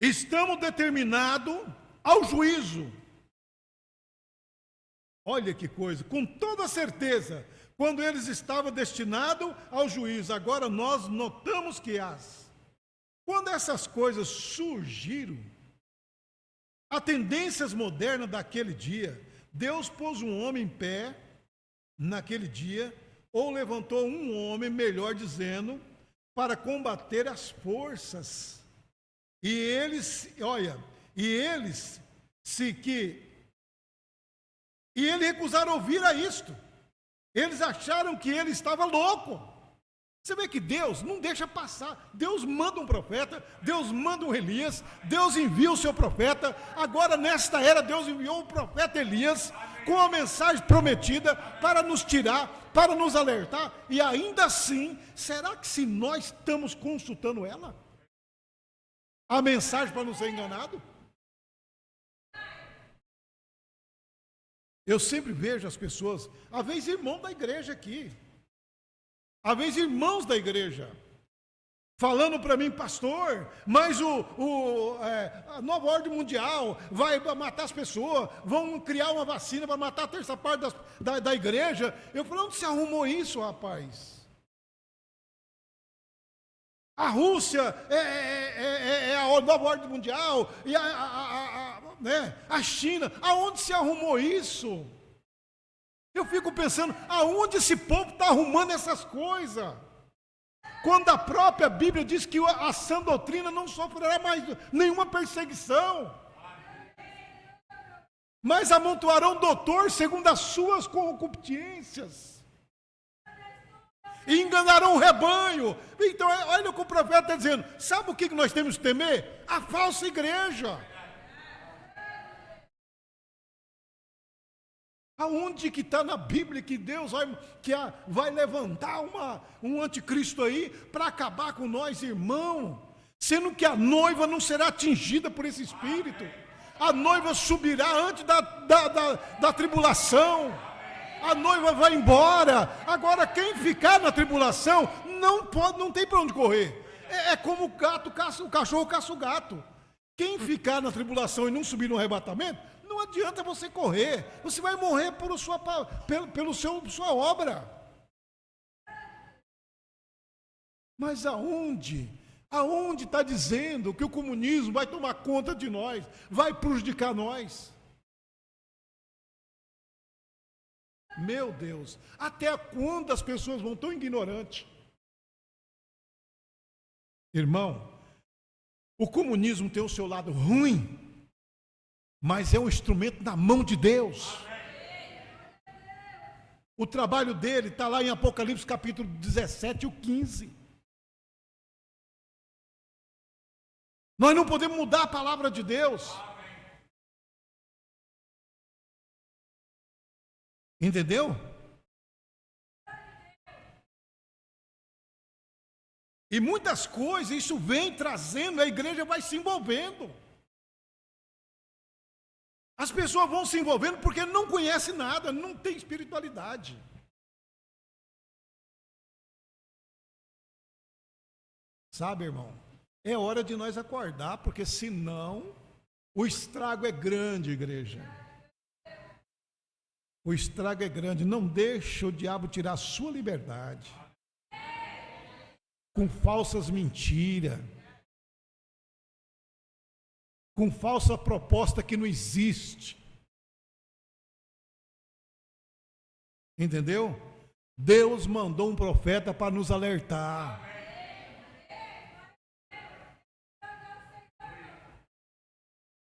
Speaker 6: Estamos determinados ao juízo. Olha que coisa, com toda certeza, quando eles estavam destinados ao juízo. Agora nós notamos que quando essas coisas surgiram, a tendências modernas daquele dia, Deus pôs um homem em pé naquele dia, ou levantou um homem, melhor dizendo, para combater as forças. E eles recusaram ouvir a isto. Eles acharam que ele estava louco. Você vê que Deus não deixa passar. Deus manda um profeta, Deus manda um Elias, Deus envia o seu profeta. Agora, nesta era, Deus enviou o profeta Elias com a mensagem prometida para nos tirar, para nos alertar. E ainda assim, será que se nós estamos consultando ela? A mensagem para não ser enganado? Eu sempre vejo as pessoas, às vezes irmãos da igreja aqui, às vezes irmãos da igreja, falando para mim, pastor, mas a nova ordem mundial vai matar as pessoas, vão criar uma vacina para matar a terça parte da igreja. Eu falei, onde se arrumou isso, rapaz? A Rússia é a nova ordem mundial, e a China, aonde se arrumou isso? Eu fico pensando, aonde esse povo está arrumando essas coisas? Quando a própria Bíblia diz que a sã doutrina não sofrerá mais nenhuma perseguição, mas amontoarão doutor segundo as suas concupiscências, e enganarão o rebanho. Então, olha o que o profeta está dizendo. Sabe o que nós temos que temer? A falsa igreja. Aonde que está na Bíblia que Deus vai levantar um anticristo aí para acabar com nós, irmão? Sendo que a noiva não será atingida por esse espírito. A noiva subirá antes da tribulação. A noiva vai embora. Agora, quem ficar na tribulação não tem para onde correr. É como o cachorro caça o gato. Quem ficar na tribulação e não subir no arrebatamento, não adianta você correr. Você vai morrer pela sua obra. Mas aonde está dizendo que o comunismo vai tomar conta de nós, vai prejudicar nós? Meu Deus, até quando as pessoas vão tão ignorantes? Irmão, o comunismo tem o seu lado ruim, mas é um instrumento na mão de Deus. O trabalho dele está lá em Apocalipse capítulo 17 e o 15. Nós não podemos mudar a palavra de Deus. Entendeu? E muitas coisas, isso vem trazendo, a igreja vai se envolvendo. As pessoas vão se envolvendo porque não conhecem nada, não tem espiritualidade. Sabe, irmão? É hora de nós acordar, porque senão o estrago é grande, igreja. O estrago é grande. Não deixa o diabo tirar a sua liberdade com falsas mentiras, com falsa proposta que não existe. Entendeu? Deus mandou um profeta para nos alertar.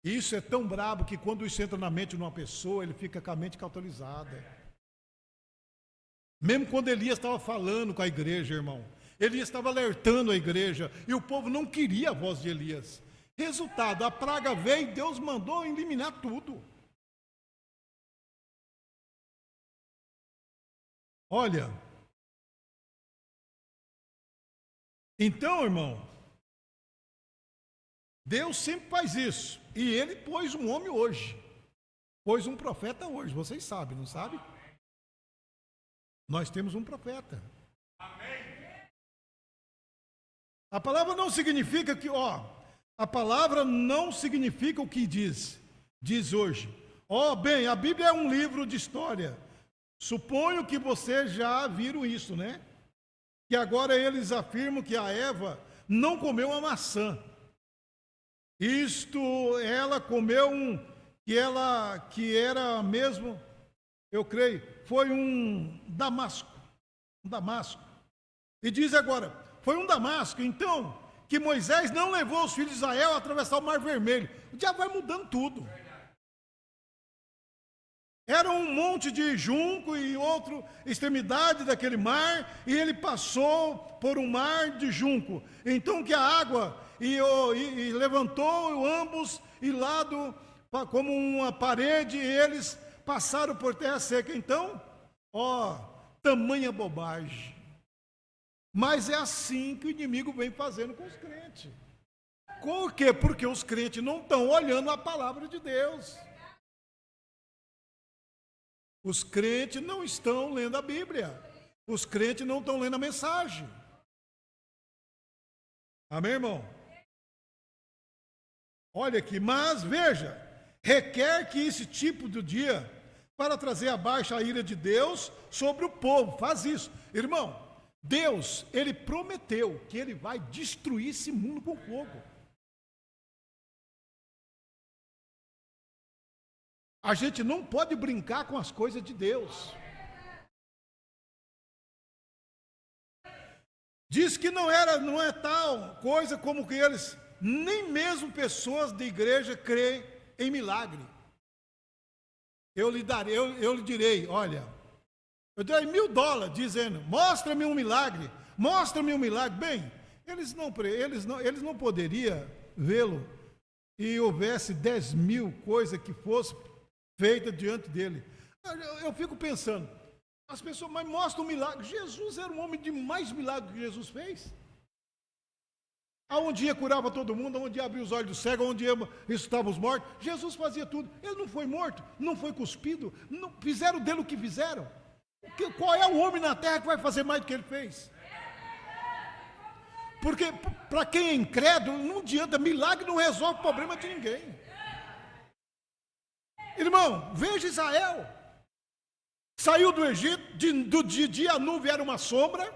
Speaker 6: Isso é tão brabo que quando isso entra na mente de uma pessoa, ele fica com a mente cauterizada. Mesmo quando Elias estava falando com a igreja, irmão, Elias estava alertando a igreja, e o povo não queria a voz de Elias. Resultado, a praga veio e Deus mandou eliminar tudo. Olha, então, irmão, Deus sempre faz isso. E ele pôs um homem hoje. Pôs um profeta hoje. Vocês sabem, não sabem? Nós temos um profeta. A palavra não significa que, a palavra não significa o que diz. Diz hoje. Bem, a Bíblia é um livro de história. Suponho que vocês já viram isso, né? Que agora eles afirmam que a Eva não comeu a maçã. Ela comeu que era mesmo, eu creio, foi um damasco. Um damasco. E diz agora, foi um damasco, então, que Moisés não levou os filhos de Israel a atravessar o Mar Vermelho. O diabo vai mudando tudo. Era um monte de junco e outra extremidade daquele mar, e ele passou por um mar de junco. Então que a água e levantou ambos e lado como uma parede, e eles passaram por terra seca. Então, tamanha bobagem. Mas é assim que o inimigo vem fazendo com os crentes. Por quê? Porque os crentes não estão olhando a palavra de Deus. Os crentes não estão lendo a Bíblia. Os crentes não estão lendo a mensagem. Amém, irmão? Olha aqui, mas veja, requer que esse tipo de dia, para trazer abaixo a ira de Deus sobre o povo, faz isso. Irmão, Deus, Ele prometeu que Ele vai destruir esse mundo com fogo. A gente não pode brincar com as coisas de Deus. Diz que não é tal coisa como que eles, nem mesmo pessoas de igreja creem em milagre. Eu lhe direi, olha, eu dei $1.000 dizendo, mostra-me um milagre. Bem, eles não poderiam vê-lo e houvesse 10.000 coisas que fossem feita diante dele. Eu fico pensando, as pessoas, mas mostra um milagre. Jesus era um homem de mais milagres que Jesus fez. Aonde ia curava todo mundo, aonde ia abrir os olhos do cego, aonde ia ressuscitava os mortos. Jesus fazia tudo. Ele não foi morto, não foi cuspido, não fizeram dele o que fizeram. Qual é o homem na terra que vai fazer mais do que ele fez? Porque para quem é incrédulo, não adianta, milagre não resolve o problema de ninguém. Irmão, veja Israel. Saiu do Egito, do dia a nuvem era uma sombra,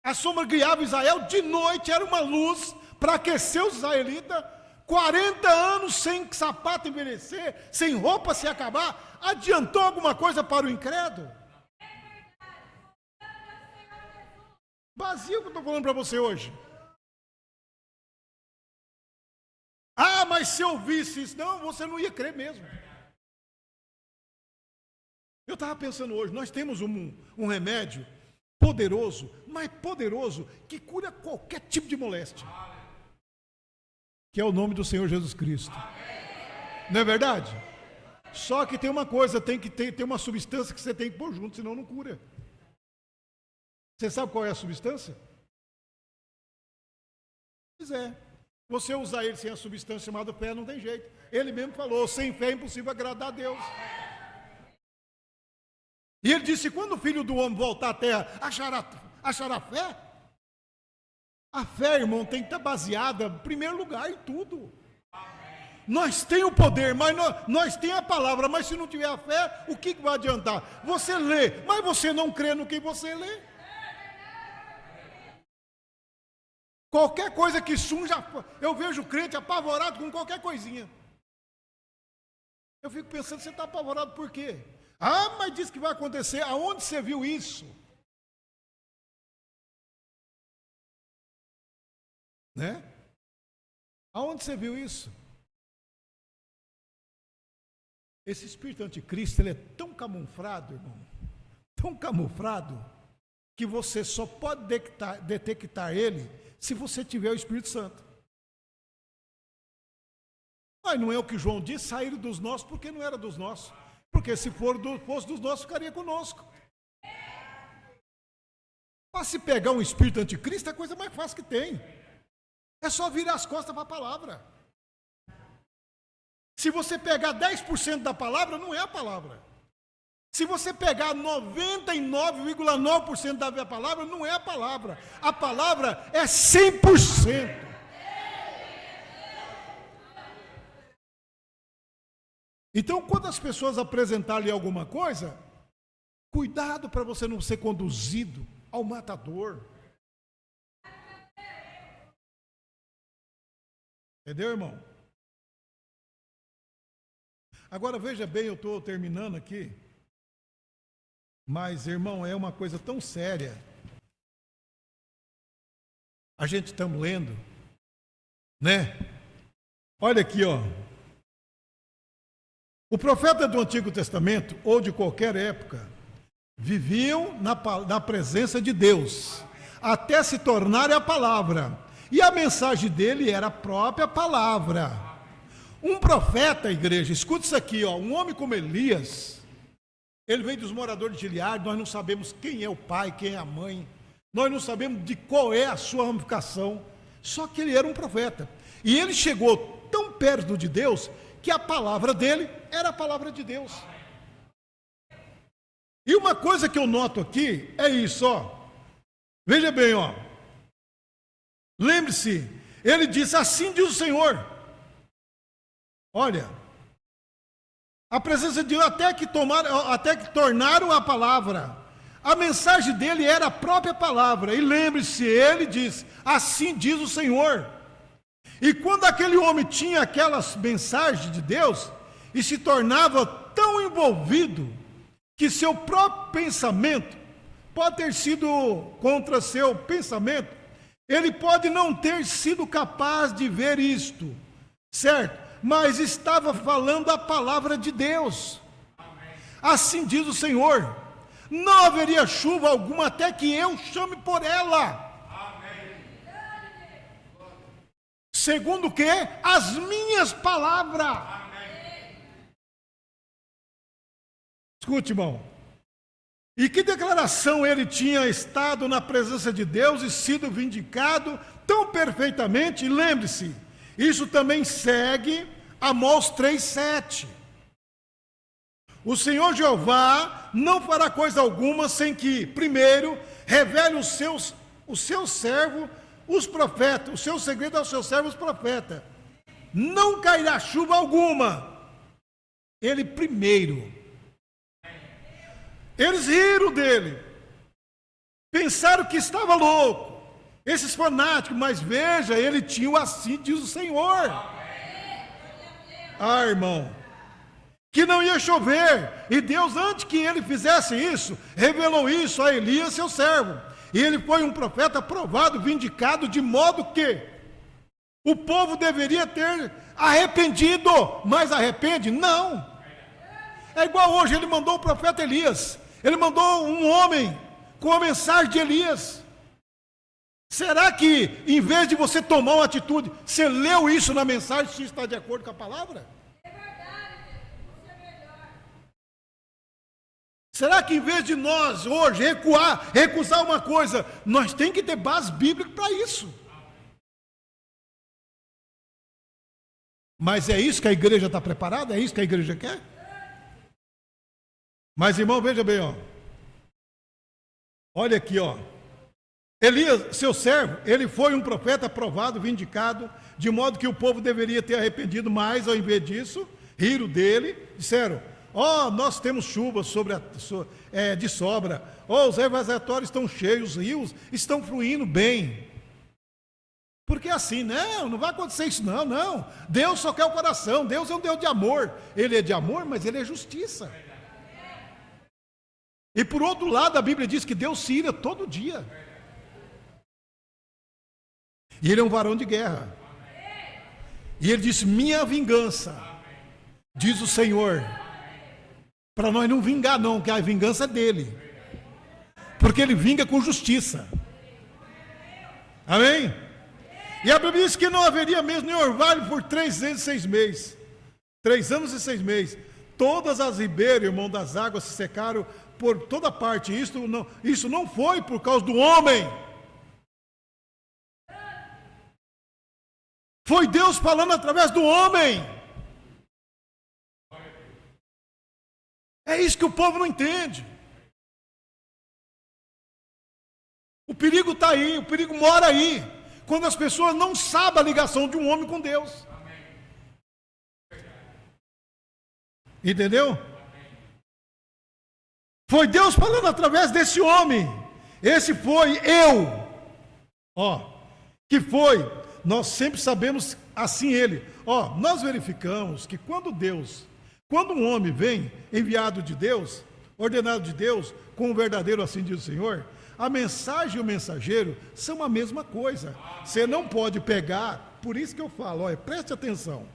Speaker 6: a sombra guiava Israel, de noite era uma luz para aquecer os israelitas. 40 anos sem sapato envelhecer, sem roupa se acabar, adiantou alguma coisa para o incrédulo? Vazio que eu estou falando para você hoje. Mas se eu visse isso, não, você não ia crer mesmo. Eu estava pensando hoje, nós temos um remédio poderoso, mas poderoso, que cura qualquer tipo de moléstia, que é o nome do Senhor Jesus Cristo. Não é verdade? Só que tem uma coisa, tem que ter uma substância que você tem que pôr junto, senão não cura. Você sabe qual é a substância? Pois é, você usar ele sem a substância chamada fé não tem jeito. Ele mesmo falou, sem fé é impossível agradar a Deus. E ele disse, quando o Filho do Homem voltar à terra, achará fé? A fé, irmão, tem que estar baseada, em primeiro lugar, em tudo. Nós temos o poder, mas nós temos a palavra, mas se não tiver a fé, o que vai adiantar? Você lê, mas você não crê no que você lê. Qualquer coisa que surja, eu vejo o crente apavorado com qualquer coisinha. Eu fico pensando, você está apavorado por quê? Mas diz que vai acontecer. Aonde você viu isso? Né? Aonde você viu isso? Esse espírito anticristo, ele é tão camuflado, irmão, tão camuflado, que você só pode detectar ele se você tiver o Espírito Santo. Mas não é o que João disse, saíram dos nossos porque não era dos nossos. Porque se fosse dos nossos, ficaria conosco. Para se pegar um espírito anticristo, é a coisa mais fácil que tem. É só virar as costas para a palavra. Se você pegar 10% da palavra, não é a palavra. Se você pegar 99,9% da palavra, não é a palavra. A palavra é 100%. Então, quando as pessoas apresentarem alguma coisa, Cuidado para você não ser conduzido ao matador. Entendeu, irmão? Agora veja bem, eu estou terminando aqui. Mas, irmão, é uma coisa tão séria. A gente está lendo, né? Olha aqui, ó. O profeta do Antigo Testamento, ou de qualquer época, viviam na presença de Deus, até se tornarem a palavra. E a mensagem dele era a própria palavra. Um profeta, igreja, escuta isso aqui, ó, um homem como Elias, ele veio dos moradores de Gileade, nós não sabemos quem é o pai, quem é a mãe, nós não sabemos de qual é a sua ramificação, só que ele era um profeta. E ele chegou tão perto de Deus, que a palavra dele era a palavra de Deus. E uma coisa que eu noto aqui é isso, ó. Veja bem, ó. Lembre-se, ele disse, assim diz o Senhor. Olha, a presença de Deus até que tornaram a palavra. A mensagem dele era a própria palavra. E lembre-se, ele diz, assim diz o Senhor. E quando aquele homem tinha aquelas mensagens de Deus, e se tornava tão envolvido, que seu próprio pensamento pode ter sido contra seu pensamento, ele pode não ter sido capaz de ver isto, certo? Mas estava falando a palavra de Deus. Assim diz o Senhor, não haveria chuva alguma até que eu chame por ela. Segundo o quê? As minhas palavras. Escute, irmão. E que declaração ele tinha estado na presença de Deus e sido vindicado tão perfeitamente. E lembre-se, isso também segue Amós 3,7. O Senhor Jeová não fará coisa alguma sem que, primeiro, revele o seu servo, os profetas, o seu segredo aos seus servos profetas. Não cairá chuva alguma. Ele primeiro. Eles riram dele, pensaram que estava louco, esses fanáticos, mas veja, ele tinha o assim diz o Senhor. Ah, irmão, que não ia chover, e Deus, antes que ele fizesse isso, revelou isso a Elias, seu servo, e ele foi um profeta aprovado, vindicado, de modo que o povo deveria ter arrependido, mas arrepende? Não. É igual hoje, ele mandou o profeta Elias, ele mandou um homem com a mensagem de Elias. Será que, em vez de você tomar uma atitude, você leu isso na mensagem, se está de acordo com a palavra? É verdade, isso é melhor. Será que, em vez de nós, hoje, recusar uma coisa, nós temos que ter base bíblica para isso? Mas é isso que a igreja está preparada? É isso que a igreja quer? Mas, irmão, veja bem, ó. Olha aqui, ó. Elias, seu servo, ele foi um profeta aprovado, vindicado, de modo que o povo deveria ter arrependido, mas, ao invés disso, riram dele, disseram, nós temos chuva de sobra, os reservatórios estão cheios, os rios estão fluindo bem. Porque assim, não vai acontecer isso, não. Deus só quer o coração, Deus é um Deus de amor. Ele é de amor, mas ele é justiça. E por outro lado, a Bíblia diz que Deus se ira todo dia. E ele é um varão de guerra. E ele disse, minha vingança, diz o Senhor. Para nós não vingar não, que a vingança é dele. Porque ele vinga com justiça. Amém? E a Bíblia diz que não haveria mesmo nem orvalho por 3 anos e 6 meses. 3 anos e 6 meses. Todas as ribeiras, irmão, das águas se secaram por toda parte. Isso não foi por causa do homem. Foi Deus falando através do homem. É isso que o povo não entende. O perigo está aí, o perigo mora aí. Quando as pessoas não sabem a ligação de um homem com Deus. Entendeu? Foi Deus falando através desse homem. Esse foi eu. Que foi. Nós sempre sabemos assim ele. Nós verificamos que quando um homem vem enviado de Deus, ordenado de Deus, com o verdadeiro assim diz o Senhor, a mensagem e o mensageiro são a mesma coisa. Você não pode pegar, por isso que eu falo, preste atenção.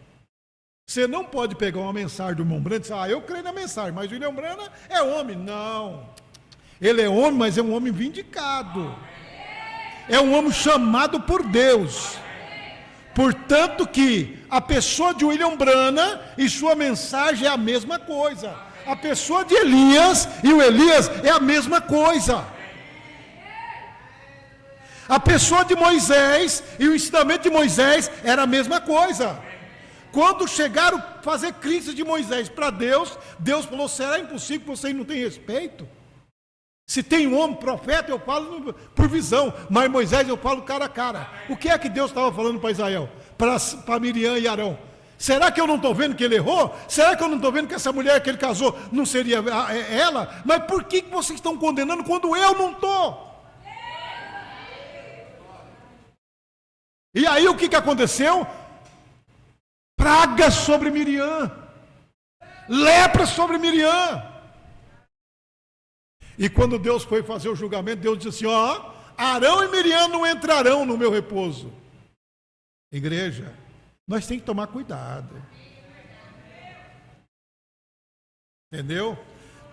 Speaker 6: Você não pode pegar uma mensagem do irmão Brana e dizer, eu creio na mensagem, mas o irmão Brana é homem. Não. Ele é homem, mas é um homem vindicado. É um homem chamado por Deus. Portanto que a pessoa de William Brana e sua mensagem é a mesma coisa. A pessoa de Elias e o Elias é a mesma coisa. A pessoa de Moisés e o ensinamento de Moisés era a mesma coisa. Quando chegaram a fazer crise de Moisés para Deus, Deus falou, será impossível que vocês não tenham respeito? Se tem um homem profeta, eu falo por visão, mas Moisés eu falo cara a cara. O que é que Deus estava falando para Israel? Para Miriam e Arão? Será que eu não estou vendo que ele errou? Será que eu não estou vendo que essa mulher que ele casou não seria ela? Mas por que vocês estão condenando quando eu não estou? E aí o que aconteceu? Praga sobre Miriam, lepra sobre Miriam. E quando Deus foi fazer o julgamento, Deus disse assim, Arão e Miriam não entrarão no meu repouso. Igreja, nós temos que tomar cuidado. Entendeu?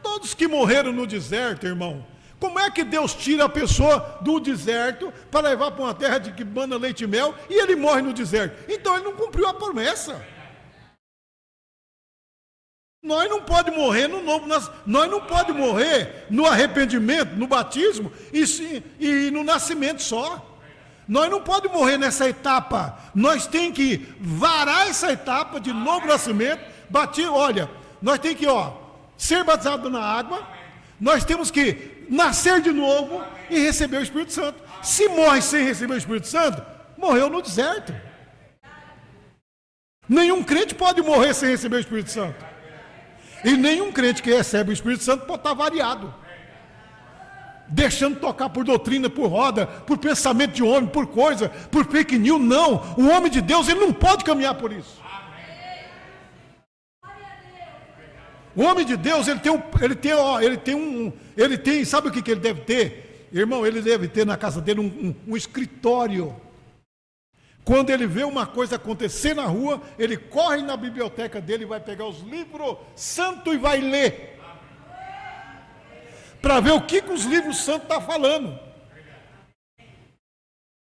Speaker 6: Todos que morreram no deserto, irmão, como é que Deus tira a pessoa do deserto para levar para uma terra de que manda leite e mel e ele morre no deserto? Então ele não cumpriu a promessa. Nós não podemos morrer nós não podemos morrer no arrependimento, no batismo e no nascimento só. Nós não podemos morrer nessa etapa. Nós temos que varar essa etapa de novo nascimento. Nós temos que ser batizados na água. Nós temos que nascer de novo e receber o Espírito Santo. Se morre sem receber o Espírito Santo, morreu no deserto. Nenhum crente pode morrer sem receber o Espírito Santo. E nenhum crente que recebe o Espírito Santo pode estar variado, deixando tocar por doutrina, por roda, por pensamento de homem, por coisa, por fake news. Não, o homem de Deus, ele não pode caminhar por isso. O homem de Deus, ele tem, sabe o que ele deve ter? Irmão, ele deve ter na casa dele um escritório. Quando ele vê uma coisa acontecer na rua, ele corre na biblioteca dele, vai pegar os livros santos e vai ler. Para ver o que os livros santos estão falando.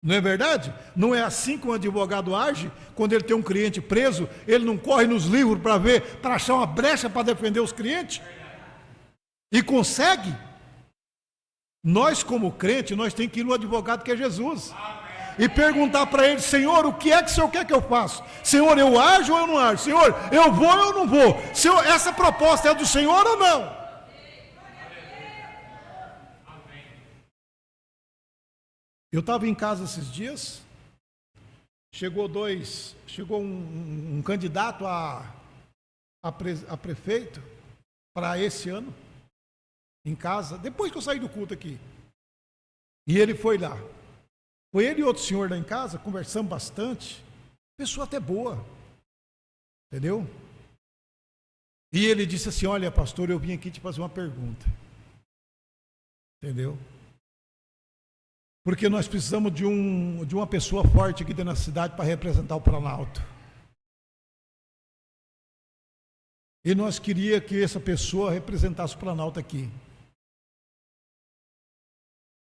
Speaker 6: Não é verdade? Não é assim que um advogado age? Quando ele tem um cliente preso, ele não corre nos livros para ver, para achar uma brecha para defender os clientes? E consegue? Nós como crente, nós temos que ir no advogado que é Jesus. E perguntar para ele, Senhor, o que é que o Senhor quer que eu faça? Senhor, eu ajo ou eu não ajo? Senhor, eu vou ou eu não vou? Senhor, essa proposta é do Senhor ou não? Eu estava em casa esses dias, chegou um candidato a prefeito para esse ano, em casa, depois que eu saí do culto aqui. E ele foi lá. Foi ele e outro senhor lá em casa, conversamos bastante, pessoa até boa, entendeu? E ele disse assim, olha pastor, eu vim aqui te fazer uma pergunta, entendeu? Porque nós precisamos de uma pessoa forte aqui dentro da cidade para representar o Planalto. E nós queríamos que essa pessoa representasse o Planalto aqui.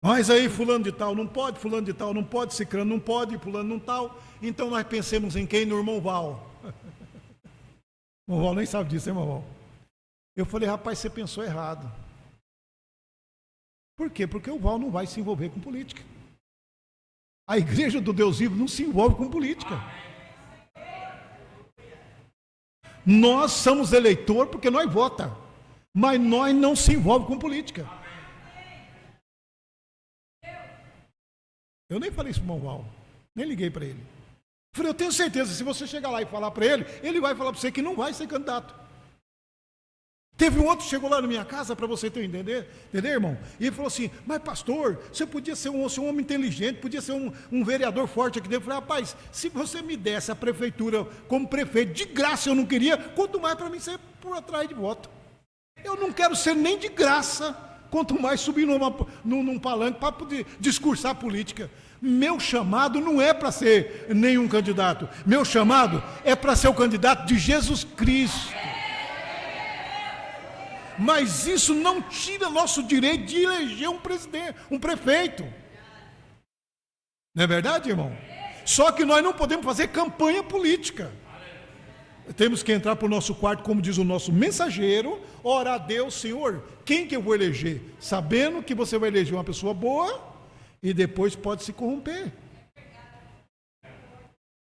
Speaker 6: Mas aí fulano de tal não pode, fulano de tal não pode, cicrano não pode, fulano não tal. Então nós pensemos em quem? No irmão Val. O irmão Val nem sabe disso, hein, irmão Val? Eu falei, rapaz, você pensou errado. Por quê? Porque o Val não vai se envolver com política. A igreja do Deus vivo não se envolve com política. Nós somos eleitor porque nós votamos, mas nós não se envolvemos com política. Eu nem falei isso para o irmão Val, nem liguei para ele. Falei, eu tenho certeza, se você chegar lá e falar para ele, ele vai falar para você que não vai ser candidato. Teve um outro que chegou lá na minha casa, para você entender, irmão? E ele falou assim, mas pastor, você podia ser um homem inteligente, podia ser um vereador forte aqui dentro. Eu falei, rapaz, se você me desse a prefeitura como prefeito, de graça eu não queria, quanto mais para mim ser por atrás de voto. Eu não quero ser nem de graça, quanto mais subir num palanque para poder discursar política. Meu chamado não é para ser nenhum candidato, meu chamado é para ser o candidato de Jesus Cristo. Mas isso não tira nosso direito de eleger um presidente, um prefeito. Não é verdade, irmão? Só que nós não podemos fazer campanha política. Temos que entrar para o nosso quarto, como diz o nosso mensageiro, orar a Deus, Senhor, quem que eu vou eleger? Sabendo que você vai eleger uma pessoa boa e depois pode se corromper.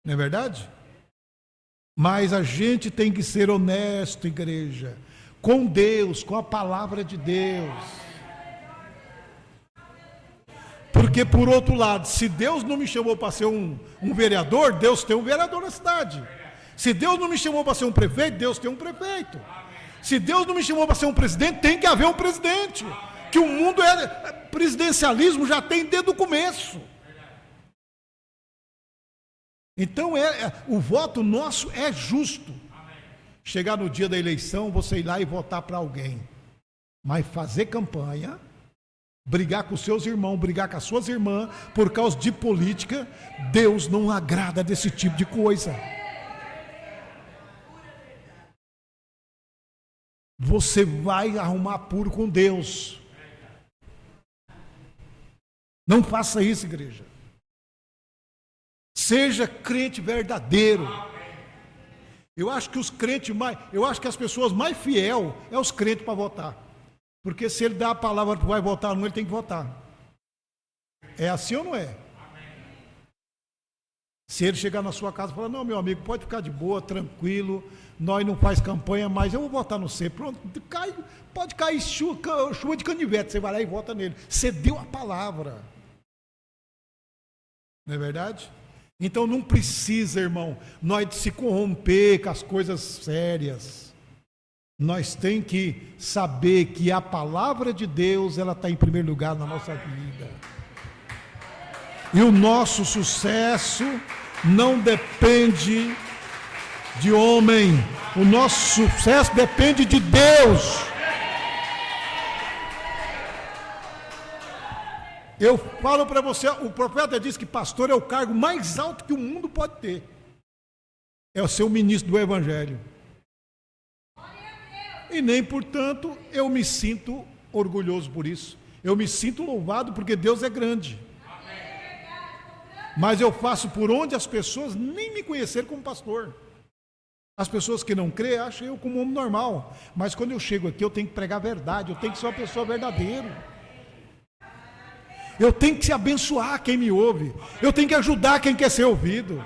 Speaker 6: Não é verdade? Mas a gente tem que ser honesto, igreja, com Deus, com a palavra de Deus. Porque, por outro lado, se Deus não me chamou para ser um vereador, Deus tem um vereador na cidade. Se Deus não me chamou para ser um prefeito, Deus tem um prefeito. Se Deus não me chamou para ser um presidente, tem que haver um presidente. Que o mundo presidencialismo já tem desde o começo. Então, o voto nosso é justo. Chegar no dia da eleição, você ir lá e votar para alguém. Mas fazer campanha, brigar com os seus irmãos, brigar com as suas irmãs, por causa de política, Deus não agrada desse tipo de coisa. Você vai arrumar apuro com Deus. Não faça isso, igreja. Seja crente verdadeiro. Eu acho que as pessoas mais fiéis é os crentes para votar. Porque se ele dá a palavra que vai votar num, ele tem que votar. É assim ou não é? Se ele chegar na sua casa e falar, não, meu amigo, pode ficar de boa, tranquilo, nós não faz campanha, mas eu vou votar no você. Pronto, pode cair chuva de canivete, você vai lá e vota nele. Você deu a palavra. Não é verdade? Então não precisa, irmão, nós se corromper com as coisas sérias. Nós temos que saber que a palavra de Deus, ela está em primeiro lugar na nossa vida. E o nosso sucesso não depende de homem. O nosso sucesso depende de Deus. Eu falo para você, o profeta diz que pastor é o cargo mais alto que o mundo pode ter. É o ser o ministro do Evangelho. E nem, portanto, eu me sinto orgulhoso por isso. Eu me sinto louvado porque Deus é grande. Mas eu faço por onde as pessoas nem me conheceram como pastor. As pessoas que não creem acham eu como homem normal. Mas quando eu chego aqui, eu tenho que pregar a verdade. Eu tenho que ser uma pessoa verdadeira. Eu tenho que abençoar quem me ouve. Eu tenho que ajudar quem quer ser ouvido.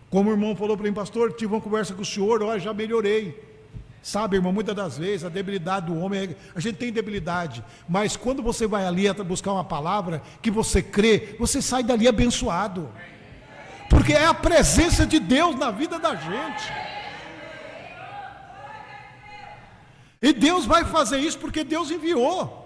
Speaker 6: Como o irmão falou para mim, pastor, tive uma conversa com o senhor, olha, já melhorei. Sabe, irmão, muitas das vezes a debilidade do homem, a gente tem debilidade, mas quando você vai ali buscar uma palavra que você crê, você sai dali abençoado. Porque é a presença de Deus na vida da gente. E Deus vai fazer isso porque Deus enviou.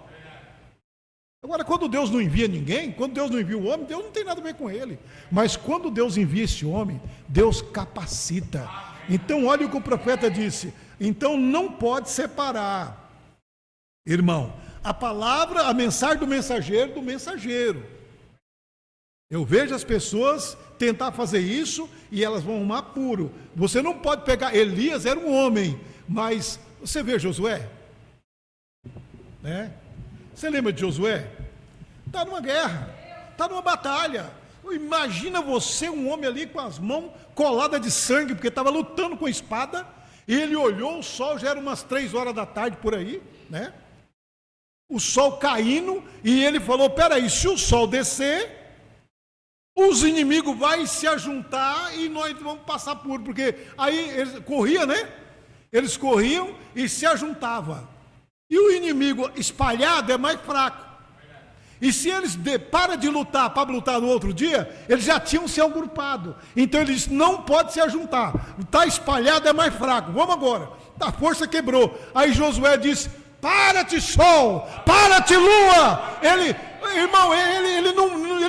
Speaker 6: Agora, quando Deus não envia ninguém, quando Deus não envia o homem, Deus não tem nada a ver com ele. Mas quando Deus envia esse homem, Deus capacita. Então, olha o que o profeta disse. Então, não pode separar, irmão, a palavra, a mensagem do mensageiro. Eu vejo as pessoas tentar fazer isso e elas vão arrumar puro. Você não pode pegar, Elias era um homem, mas você vê Josué, né? Você lembra de Josué? Está numa guerra, está numa batalha. Imagina você, um homem ali com as mãos coladas de sangue, porque estava lutando com a espada, e ele olhou, o sol já era umas 3 horas da tarde por aí, né? O sol caindo, e ele falou, peraí, se o sol descer, os inimigos vão se ajuntar e nós vamos passar por, porque aí eles corriam, né? Eles corriam e se ajuntavam. E o inimigo espalhado é mais fraco. E se eles param de lutar para lutar no outro dia, eles já tinham se agrupado. Então ele disse, não pode se ajuntar. Está espalhado é mais fraco. Vamos agora. a força quebrou. Aí Josué disse: para-te sol, para-te lua. Irmão, ele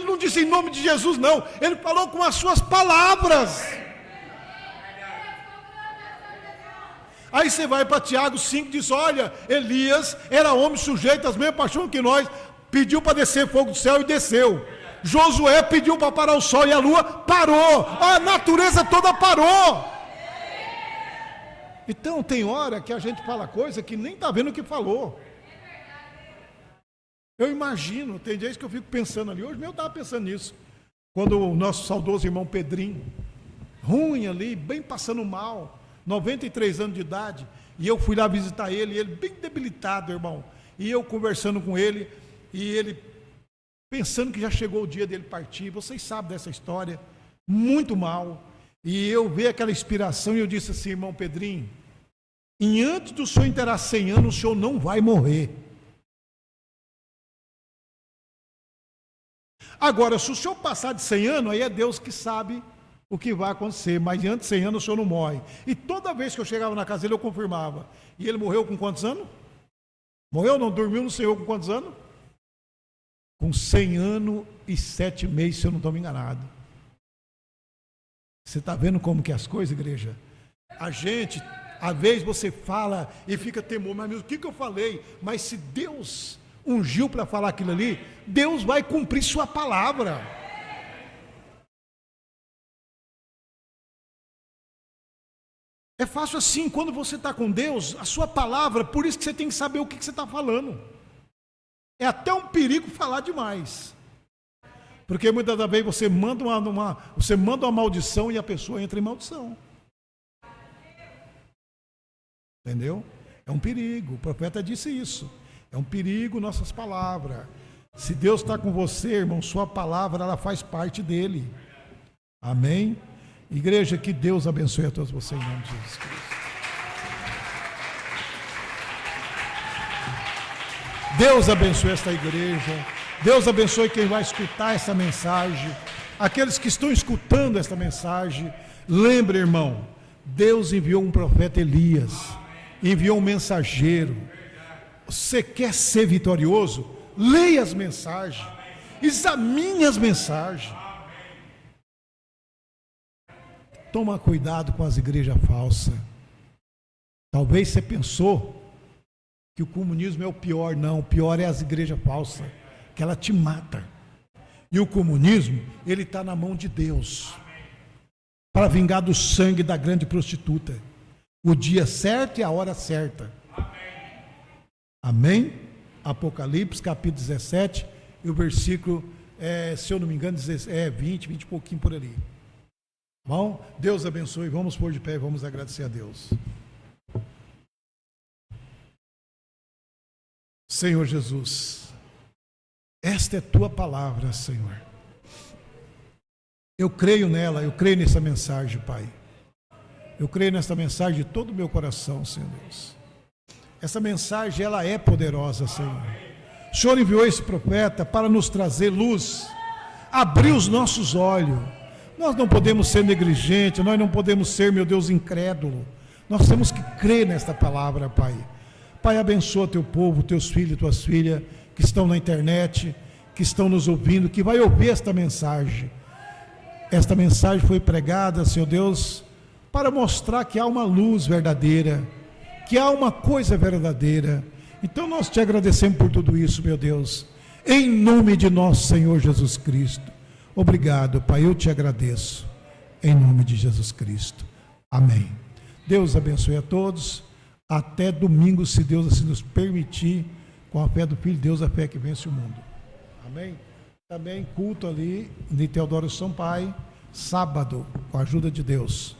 Speaker 6: não disse em nome de Jesus, não. Ele falou com as suas palavras. Aí você vai para Tiago 5 e diz: olha, Elias era homem sujeito às mesmas paixões que nós, pediu para descer fogo do céu e desceu. Josué pediu para parar o sol e a lua, parou. A natureza toda parou. Então tem hora que a gente fala coisa que nem está vendo o que falou. Eu imagino, tem dias que eu fico pensando ali, hoje mesmo eu estava pensando nisso, quando o nosso saudoso irmão Pedrinho, ruim ali, bem passando mal, 93 anos de idade, e eu fui lá visitar ele bem debilitado, irmão, e eu conversando com ele, e ele pensando que já chegou o dia dele partir. Vocês sabem dessa história, muito mal. E eu vi aquela inspiração e eu disse assim: irmão Pedrinho, antes do senhor inteirar 100 anos, o senhor não vai morrer. Agora, se o senhor passar de 100 anos, aí é Deus que sabe o que vai acontecer, mas antes de 100 anos o senhor não morre. E toda vez que eu chegava na casa dele, eu confirmava. E ele morreu com quantos anos? Morreu, não dormiu no Senhor com quantos anos? Com 100 anos e 7 meses, se eu não estou me enganado. Você está vendo como que é as coisas, igreja? A gente, às vezes você fala e fica temor, mas o que eu falei? Mas se Deus ungiu para falar aquilo ali, Deus vai cumprir sua palavra. É fácil assim, quando você está com Deus, a sua palavra, por isso que você tem que saber o que você está falando. É até um perigo falar demais. Porque muitas das vezes você manda uma maldição e a pessoa entra em maldição. Entendeu? É um perigo. O profeta disse isso. É um perigo nossas palavras. Se Deus está com você, irmão, sua palavra, ela faz parte dele. Amém? Igreja, que Deus abençoe a todos vocês em nome de Jesus Cristo. Deus abençoe esta igreja. Deus abençoe quem vai escutar essa mensagem. Aqueles que estão escutando esta mensagem. Lembre, irmão, Deus enviou um profeta Elias. Enviou um mensageiro. Você quer ser vitorioso? Leia as mensagens. Examine as mensagens. Toma cuidado com as igrejas falsas. Talvez você pensou que o comunismo é o pior. Não, o pior é as igrejas falsas, que ela te mata. E o comunismo, ele está na mão de Deus, para vingar do sangue da grande prostituta, o dia certo e a hora certa. Amém? Apocalipse capítulo 17 e o versículo, se eu não me engano, 20 e pouquinho por ali. Bom, Deus abençoe. Vamos pôr de pé e vamos agradecer a Deus. Senhor Jesus, esta é tua palavra, Senhor. Eu creio nela, eu creio nessa mensagem, Pai. Eu creio nessa mensagem de todo o meu coração, Senhor Deus. Essa mensagem, ela é poderosa, Senhor. O Senhor enviou esse profeta para nos trazer luz, abrir os nossos olhos. Nós não podemos ser negligentes, nós não podemos ser, meu Deus, incrédulo. Nós temos que crer nesta palavra, Pai. Pai, abençoa teu povo, teus filhos e tuas filhas que estão na internet, que estão nos ouvindo, que vai ouvir esta mensagem. Esta mensagem foi pregada, Senhor Deus, para mostrar que há uma luz verdadeira, que há uma coisa verdadeira. Então nós te agradecemos por tudo isso, meu Deus, em nome de nosso Senhor Jesus Cristo. Obrigado, Pai, eu te agradeço, em nome de Jesus Cristo. Amém. Deus abençoe a todos. Até domingo, se Deus assim nos permitir, com a fé do Filho de Deus, a fé que vence o mundo. Amém? Também culto ali de Teodoro Sampaio, sábado, com a ajuda de Deus.